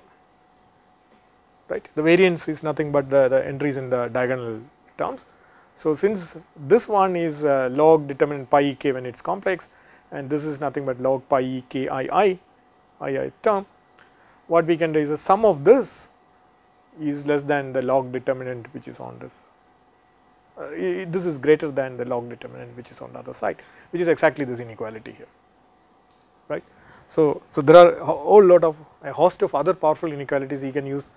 right. The variance is nothing but the entries in the diagonal terms. So, since this one is log determinant pi e k when it is complex, and this is nothing but log pi e k ii term, what we can do is the sum of this is less than the log determinant which is on this. This is greater than the log determinant which is on the other side, which is exactly this inequality here, right. So, there are a host of other powerful inequalities you can use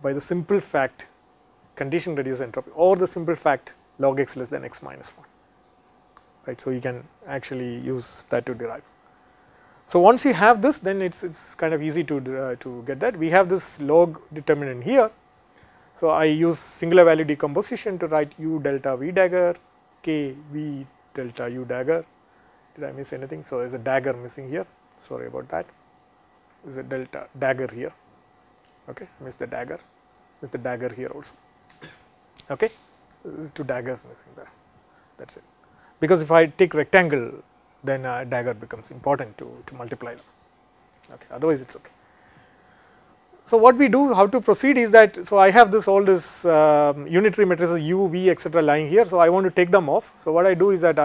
by the simple fact condition reduces entropy, or the simple fact log x less than x minus 1, right. So, you can actually use that to derive. So, once you have this, then it is kind of easy to get that. We have this log determinant here. So, I use singular value decomposition to write u delta v dagger, k v delta u dagger. Did I miss anything? So, there is a dagger missing here, sorry about that. There is a delta dagger here, okay, miss the dagger here also, okay. There is 2 daggers missing there, that is it, because if I take rectangle, then dagger becomes important to multiply them, okay, otherwise it is okay. So, what we do, how to proceed is that, so I have all this unitary matrices u, v, etc. lying here. So, I want to take them off. So, what I do is that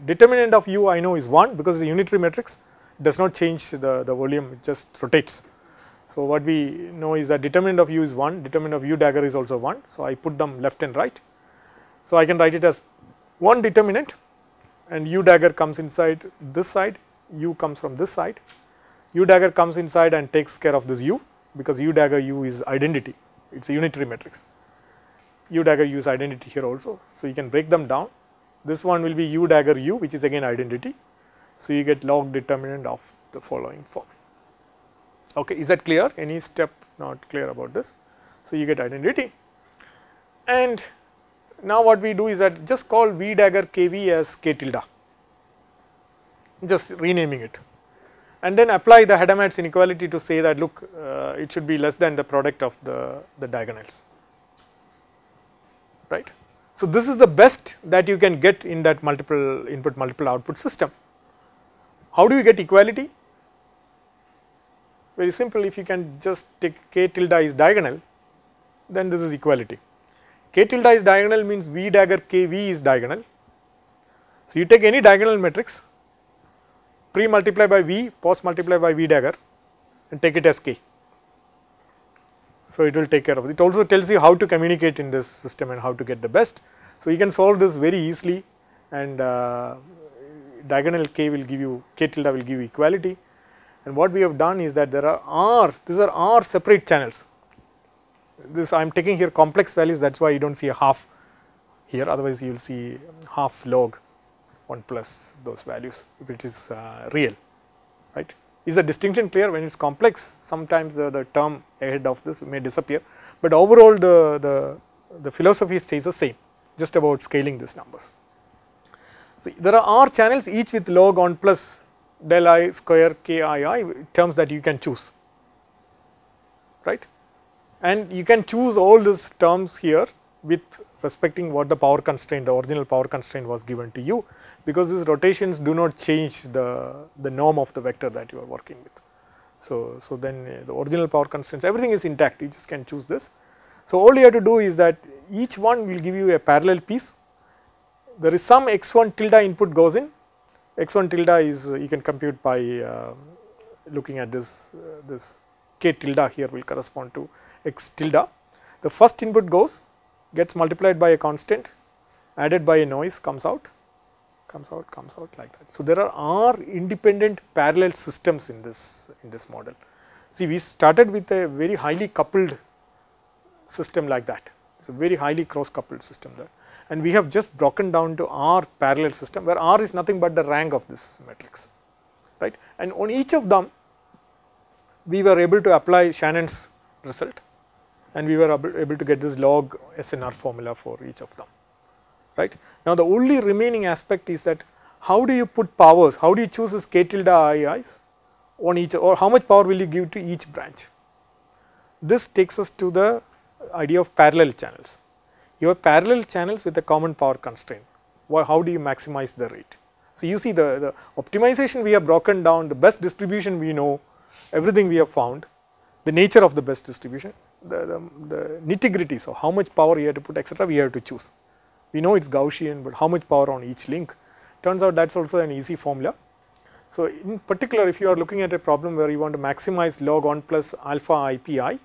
determinant of u I know is 1, because the unitary matrix does not change the volume, it just rotates. So, what we know is that determinant of u is 1, determinant of u dagger is also 1. So, I put them left and right. So, I can write it as 1 determinant, and u dagger comes inside this side, u comes from this side. U dagger comes inside and takes care of this u, because u dagger u is identity, it is a unitary matrix. U dagger U is identity here also. So, you can break them down. This one will be U dagger U, which is again identity. So, you get log determinant of the following form. Okay, is that clear? Any step not clear about this? So, you get identity, and now what we do is that just call V dagger KV as K tilde, just renaming it, and then apply the Hadamard's inequality to say that look, it should be less than the product of the diagonals, right. So, this is the best that you can get in that multiple input multiple output system. How do you get equality? Very simple, if you can just take K tilde is diagonal, then this is equality. K tilde is diagonal means V dagger KV is diagonal. So, you take any diagonal matrix, pre multiply by V, post multiply by V dagger, and take it as K. So, it will take care of it. It also tells you how to communicate in this system and how to get the best. So, you can solve this very easily, and diagonal K will give you, K tilde will give you equality. And what we have done is that there are these are R separate channels. This I am taking here complex values, that is why you do not see a half here, otherwise you will see half log 1 plus those values if it is real, right. Is the distinction clear? When it is complex, sometimes the term ahead of this may disappear, but overall the philosophy stays the same, just about scaling these numbers. So, there are R channels each with log 1 plus del I square k I terms that you can choose, right, and you can choose all these terms here with respecting what the power constraint, the original power constraint was given to you, because these rotations do not change the norm of the vector that you are working with. So, then the original power constraints, everything is intact, you just can choose this. So, all you have to do is that each one will give you a parallel piece. There is some x1 tilde input goes in. X1 tilde is you can compute by looking at this K tilde here will correspond to x tilde. The first input goes, gets multiplied by a constant, added by a noise, comes out like that. So, there are R independent parallel systems in this model. See, we started with a very highly coupled system like that. It is a very highly cross coupled system there, and we have just broken down to R parallel system, where R is nothing but the rank of this matrix, right. And on each of them we were able to apply Shannon's result, and we were able to get this log SNR formula for each of them, right. Now, the only remaining aspect is that how do you put powers, how do you choose this K tilde IIs on each, or how much power will you give to each branch. This takes us to the idea of parallel channels. You have parallel channels with a common power constraint. How do you maximize the rate? So, you see the optimization we have broken down, the best distribution we know, everything we have found, the nature of the best distribution, the nitty-gritty, so how much power you have to put, etc., we have to choose. We know it is Gaussian, but how much power on each link? Turns out that is also an easy formula. So, in particular, if you are looking at a problem where you want to maximize log 1 plus alpha IPI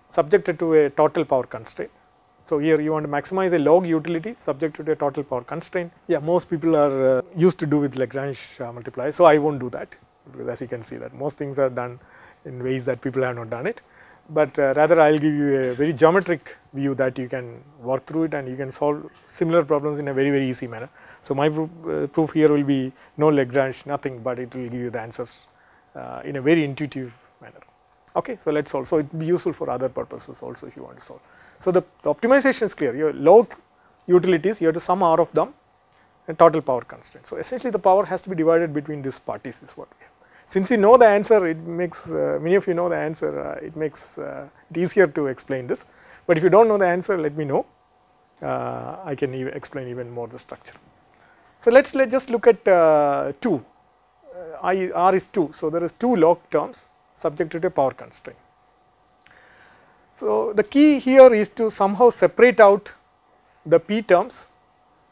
subjected to a total power constraint. So, here you want to maximize a log utility subjected to a total power constraint. Yeah, most people are used to do with Lagrange multipliers, so I will not do that, because as you can see that most things are done in ways that people have not done it, but rather I will give you a very geometric view that you can work through it and you can solve similar problems in a very easy manner. So, my proof here will be no Lagrange, nothing, but it will give you the answers in a very intuitive manner. Okay, so let us solve. So, it will be useful for other purposes also if you want to solve. So, the optimization is clear. Your log utilities, you have to sum R of them and total power constraint. So, essentially the power has to be divided between these parties is what we have. Since we know the answer, it makes many of you know the answer, it makes it easier to explain this, but if you do not know the answer, let me know, I can explain even more the structure. So, let us just look at 2, R is 2, so there is 2 log terms subjected to a power constraint. So, the key here is to somehow separate out the P terms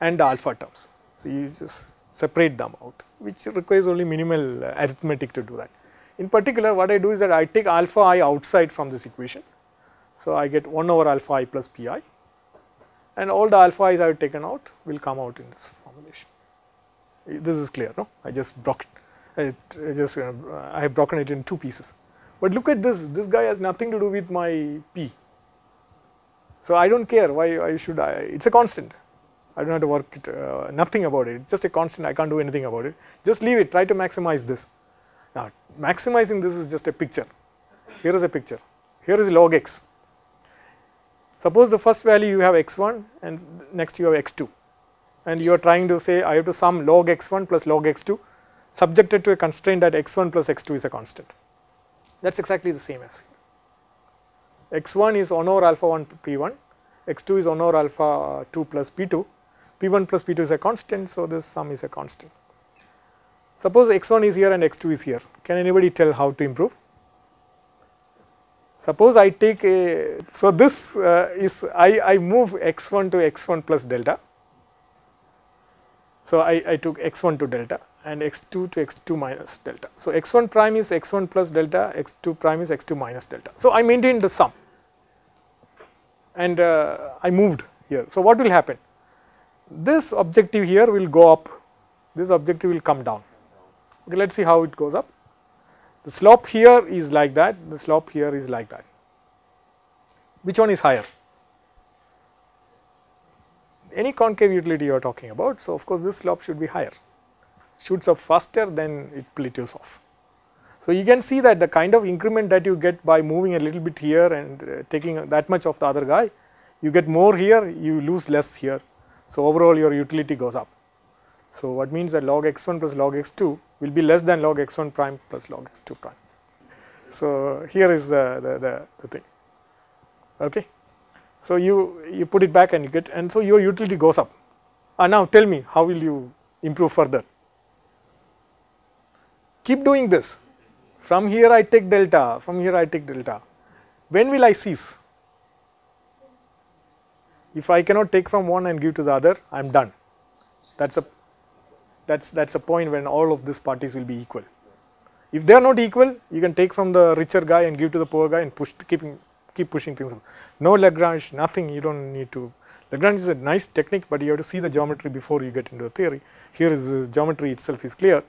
and the alpha terms. So, you just separate them out, which requires only minimal arithmetic to do that. In particular, what I do is that I take alpha I outside from this equation. So, I get 1 over alpha I plus Pi, and all the alpha i's I have taken out will come out in this formulation. This is clear, no? I just broke it. I have broken it in 2 pieces. But look at this guy has nothing to do with my P. So I don't care why should I, it's a constant. I don't have to work it, nothing about it, it's just a constant, I can't do anything about it. Just leave it, try to maximize this. Now maximizing this is just a picture. Here is a picture, here is log x. Suppose the first value you have x1 and next you have x2, and you are trying to say I have to sum log x1 plus log x2 subjected to a constraint that x1 plus x2 is a constant. That is exactly the same as here. X1 is 1 over alpha 1 p1, x2 is 1 over alpha 2 plus p2, p1 plus p2 is a constant, so this sum is a constant. Suppose x1 is here and x2 is here, can anybody tell how to improve? Suppose I take a, so this is, I move x1 to x1 plus delta. So I took x1 to delta and x2 to x2 minus delta. So x1 prime is x1 plus delta, x2 prime is x2 minus delta. So I maintained the sum and I moved here. So what will happen? This objective here will go up, this objective will come down. Okay, let us see how it goes up. The slope here is like that, the slope here is like that. Which one is higher? Any concave utility you are talking about, so of course this slope should be higher. Shoots up faster, then it plateaus off. So you can see that the kind of increment that you get by moving a little bit here and taking that much of the other guy, you get more here, you lose less here. So overall your utility goes up. So what means that log x1 plus log x2 will be less than log x1 prime plus log x2 prime. So here is the thing. Okay. So you put it back and you get, and so your utility goes up. Now tell me, how will you improve further? Keep doing this. From here I take delta, from here I take delta. When will I cease? If I cannot take from one and give to the other, I am done. That's a point when all of these parties will be equal. If they are not equal, you can take from the richer guy and give to the poor guy and push, keep pushing things up. No Lagrange, nothing, you don't need to. Lagrange is a nice technique, but you have to see the geometry before you get into the theory. Here is the geometry itself is clear.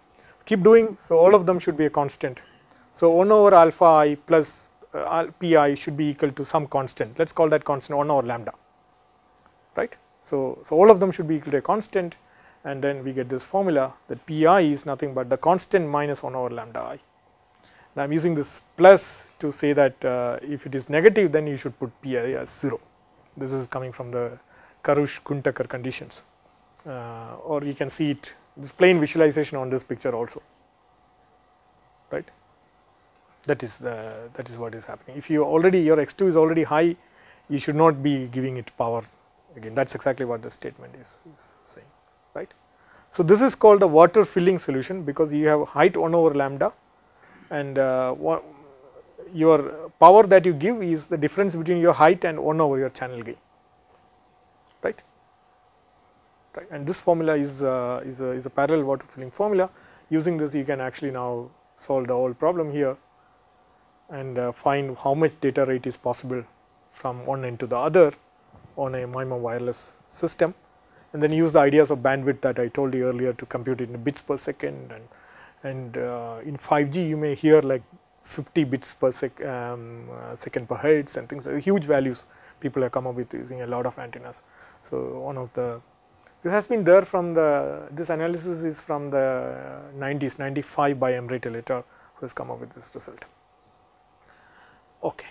Keep doing, so all of them should be a constant. So 1 over alpha I plus pi should be equal to some constant. Let us call that constant 1 over lambda, right. So all of them should be equal to a constant, and then we get this formula that pi is nothing but the constant minus 1 over lambda I. Now I am using this plus to say that if it is negative, then you should put pi as 0. This is coming from the Karush-Guntaker conditions, or you can see it, this plain visualization on this picture also, right. That is what is happening. If you already, your x2 is already high, you should not be giving it power again. That is exactly what the statement is saying, right. So this is called a water filling solution, because you have height 1 over lambda, and your power that you give is the difference between your height and 1 over your channel gain, right. Right. And this formula is a parallel water filling formula. Using this, you can actually now solve the whole problem here and find how much data rate is possible from one end to the other on a MIMO wireless system, and then use the ideas of bandwidth that I told you earlier to compute it in bits per second, and in 5G you may hear like 50 bits per second per hertz and things, huge values people have come up with using a lot of antennas. So one of the, this has been there from this analysis is from the 90s, 95 by Emre Teletar, who has come up with this result. Okay.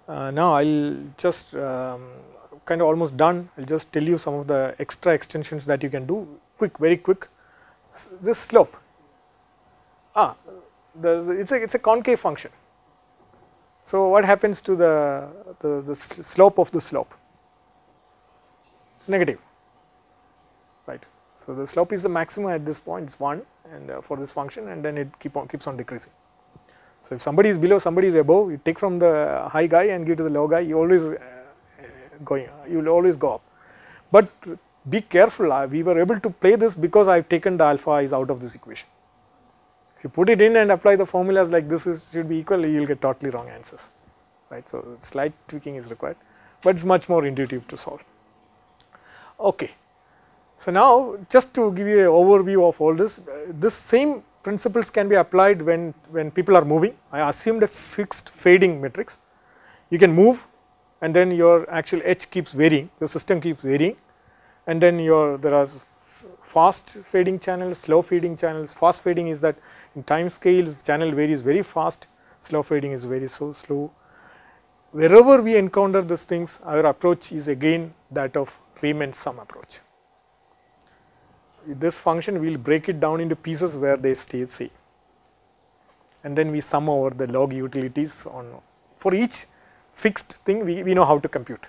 Now I will just kind of almost done. I will just tell you some of the extra extensions that you can do. Quick, very quick. This slope. It's a concave function. So what happens to the slope of the slope? It's negative, right? So the slope is the maximum at this point. It's 1, and for this function, and then it keeps on decreasing. So if somebody is below, somebody is above, you take from the high guy and give to the low guy, you always you will always go up. But be careful, we were able to play this because I have taken the alpha is out of this equation. If you put it in and apply the formulas like this should be equal, you will get totally wrong answers, right. So slight tweaking is required, but it's much more intuitive to solve. Okay. So now just to give you an overview of all this, this same principles can be applied when people are moving. I assumed a fixed fading matrix. You can move and then your actual H keeps varying, your system keeps varying, and then there are fast fading channels, slow fading channels. Fast fading is that in time scales the channel varies very fast, slow fading is very so slow. Wherever we encounter these things, our approach is again that of Riemann sum approach. This function we will break it down into pieces where they stay same, and then we sum over the log utilities on for each fixed thing we know how to compute,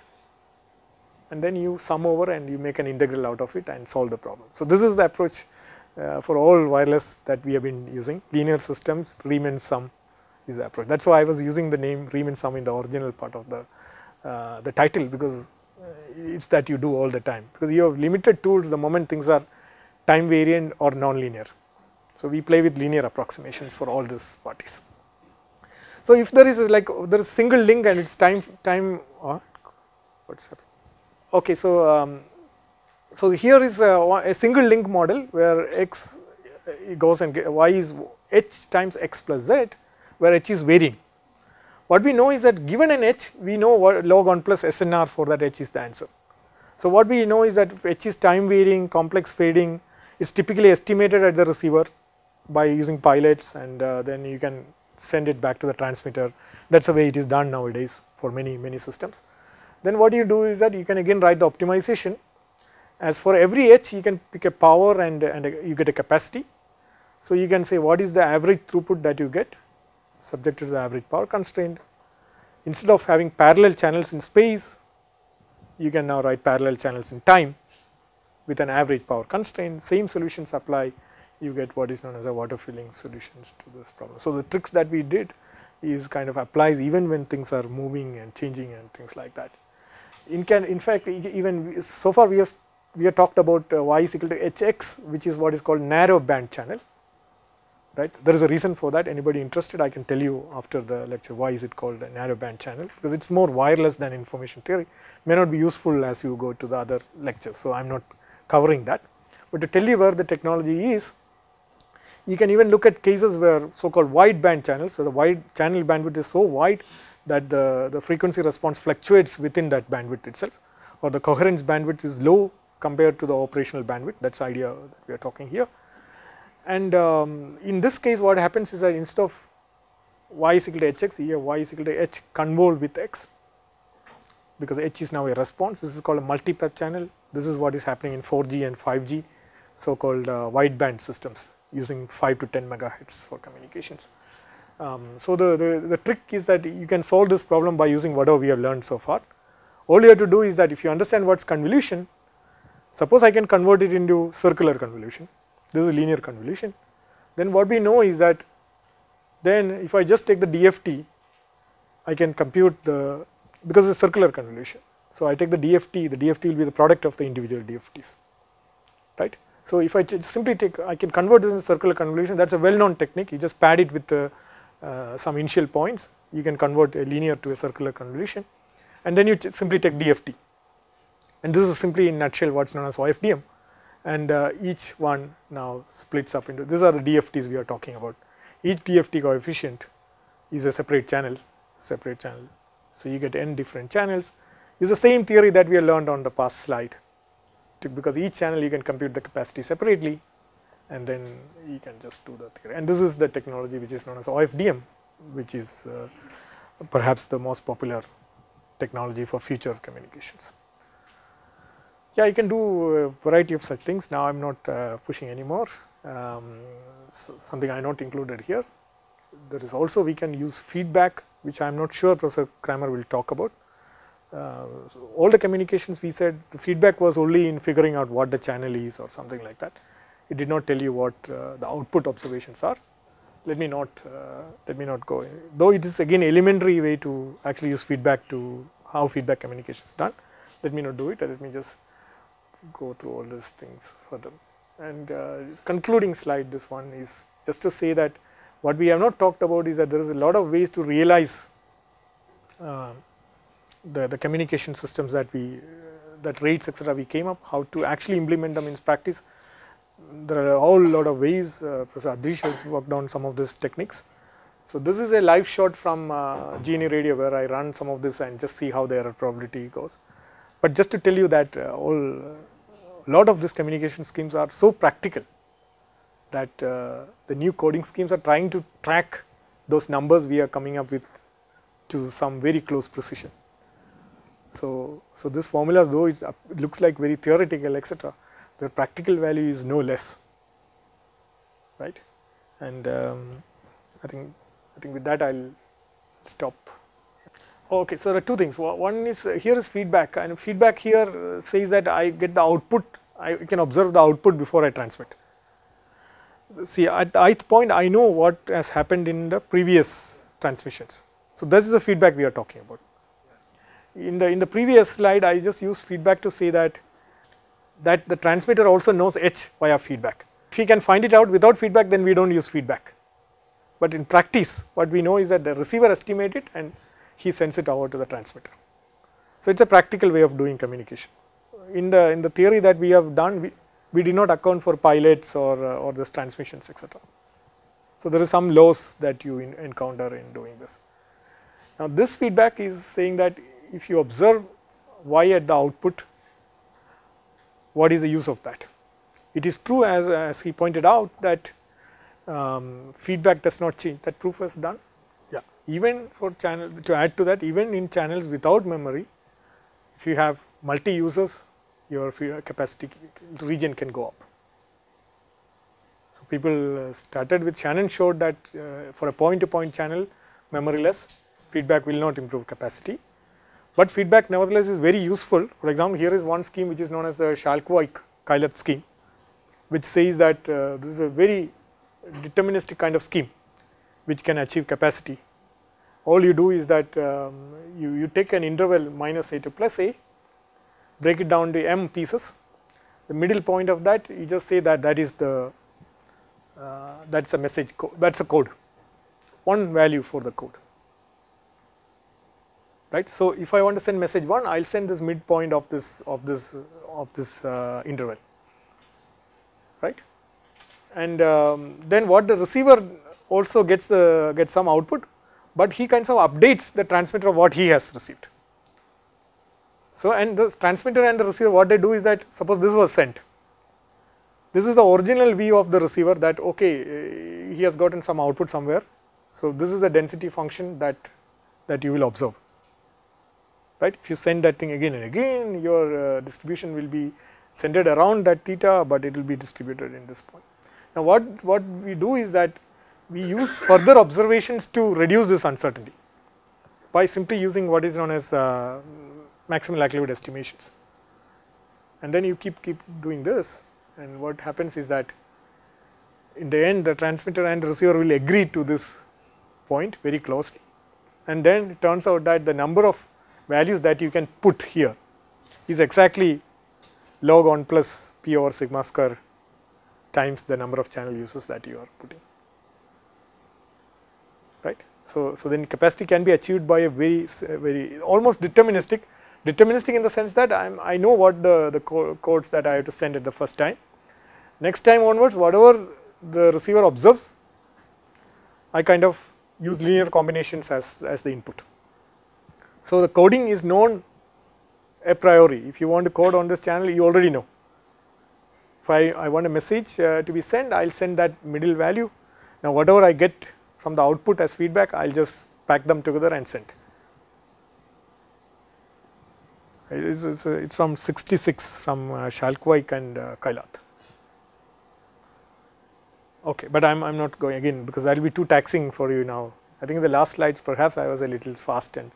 and then you sum over and you make an integral out of it and solve the problem. So this is the approach for all wireless that we have been using. Linear systems, Riemann sum is the approach. That's why I was using the name Riemann sum in the original part of the title, because it's that you do all the time, because you have limited tools the moment things are time variant or non-linear. So we play with linear approximations for all these parties. So if there is there is single link and it's time what's happening? Okay, so so here is a single link model where x goes and y is h times x plus z, where h is varying. What we know is that given an h, we know what log 1 plus SNR for that h is the answer. So what we know is that if h is time varying, complex fading, it's typically estimated at the receiver by using pilots, and then you can send it back to the transmitter. That's the way it is done nowadays for many systems. Then what you do is that you can again write the optimization. As for every h, you can pick a power and you get a capacity. So you can say what is the average throughput that you get subject to the average power constraint. Instead of having parallel channels in space, you can now write parallel channels in time with an average power constraint. Same solutions apply, you get what is known as a water filling solutions to this problem. So the tricks that we did is kind of applies even when things are moving and changing and things like that. In fact, even so far we have talked about y is equal to hx, which is what is called narrow band channel, right? There is a reason for that. Anybody interested, I can tell you after the lecture why is it called a narrow band channel, because it's more wireless than information theory. May not be useful as you go to the other lectures, so I'm not covering that. But to tell you where the technology is, you can even look at cases where so-called wide band channels, so the wide channel bandwidth is so wide that the frequency response fluctuates within that bandwidth itself, or the coherence bandwidth is low compared to the operational bandwidth. That's the idea that we are talking here. And in this case what happens is that instead of y is equal to hx, here y is equal to h convolved with x, because h is now a response. This is called a multipath channel. This is what is happening in 4G and 5G, so-called wideband systems using 5 to 10 megahertz for communications. So the trick is that you can solve this problem by using whatever we have learned so far. All you have to do is that if you understand what's convolution, suppose I can convert it into circular convolution. This is linear convolution. Then what we know is that then if I just take the DFT, I can compute because it's circular convolution. So I take the DFT will be the product of the individual DFTs, right? So if I simply I can convert this into circular convolution. That's a well-known technique. You just pad it with some initial points. You can convert a linear to a circular convolution, and then you simply take DFT. And this is simply in nutshell what's known as OFDM, and each one now splits up into, these are the DFTs we are talking about. Each DFT coefficient is a separate channel. So you get n different channels. It's the same theory that we have learned on the past slide, because each channel you can compute the capacity separately, and then you can just do the theory. And this is the technology which is known as OFDM, which is perhaps the most popular technology for future communications. Yeah, you can do a variety of such things. Now I'm not pushing anymore. Something I not included here. There is also, we can use feedback, which I'm not sure Professor Kramer will talk about. So all the communications we said, the feedback was only in figuring out what the channel is or something like that. It did not tell you what the output observations are. Let me not go, though it is again elementary way to actually use feedback to how feedback communication is done. Let me not do it. Let me just go through all these things further. And concluding slide, this one is just to say that what we have not talked about is that there is a lot of ways to realize the communication systems that rates etc. we came up, how to actually implement them in practice. There are a whole lot of ways. Professor Adish has worked on some of these techniques. So this is a live shot from GNA radio where I run some of this and just see how the error probability goes. But just to tell you that a lot of these communication schemes are so practical that the new coding schemes are trying to track those numbers we are coming up with to some very close precision. So this formulas, though it looks like very theoretical, etc., their practical value is no less, right? And I think with that I'll stop. Okay, so there are two things. One is here is feedback, and feedback here says that I get the output. I can observe the output before I transmit. See, at the ith point, I know what has happened in the previous transmissions. So this is the feedback we are talking about. In the previous slide, I just used feedback to say that the transmitter also knows H via feedback. If he can find it out without feedback, then we don't use feedback. But in practice, what we know is that the receiver estimates it and he sends it over to the transmitter. So it's a practical way of doing communication. In the theory that we have done, we did not account for pilots or this transmissions, etc. So there is some loss that you encounter in doing this. Now this feedback is saying that if you observe Y at the output, what is the use of that? It is true, as he pointed out, that feedback does not change. That proof was done. Yeah. Even for channel, to add to that, even in channels without memory, if you have multi users, your capacity region can go up. So people started with Shannon showed that for a point-to-point channel, memoryless, feedback will not improve capacity. But feedback nevertheless is very useful. For example, here is one scheme which is known as the Schalkwijk-Kailath scheme, which says that this is a very deterministic kind of scheme which can achieve capacity. All you do is that you take an interval minus a to plus a, break it down to m pieces. The middle point of that, you just say that is the that's a message code, that's a code, one value for the code. Right. So if I want to send message 1, I'll send this midpoint of this interval, right? And then what the receiver also gets some output, but he kind of updates the transmitter of what he has received. So and the transmitter and the receiver, what they do is that suppose this was sent. This is the original view of the receiver that okay, he has gotten some output somewhere. So this is a density function that you will observe. Right? If you send that thing again and again, your distribution will be centered around that theta, but it will be distributed in this point. Now what we do is that we use further observations to reduce this uncertainty by simply using what is known as maximal likelihood estimations. And then you keep doing this, and what happens is that in the end the transmitter and the receiver will agree to this point very closely, and then it turns out that the number of values that you can put here is exactly log on plus p over sigma square times the number of channel uses that you are putting, right. So then capacity can be achieved by a very almost deterministic in the sense that I know what the codes that I have to send at the first time. Next time onwards, whatever the receiver observes, I kind of use linear combinations as the input. So the coding is known a priori. If you want to code on this channel, you already know. If I want a message to be sent, I'll send that middle value. Now whatever I get from the output as feedback, I'll just pack them together and send. It's from 66 from Schalkwijk and Kailath. Okay, but I'm not going again because that will be too taxing for you now. I think in the last slides perhaps I was a little fast and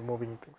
moving things.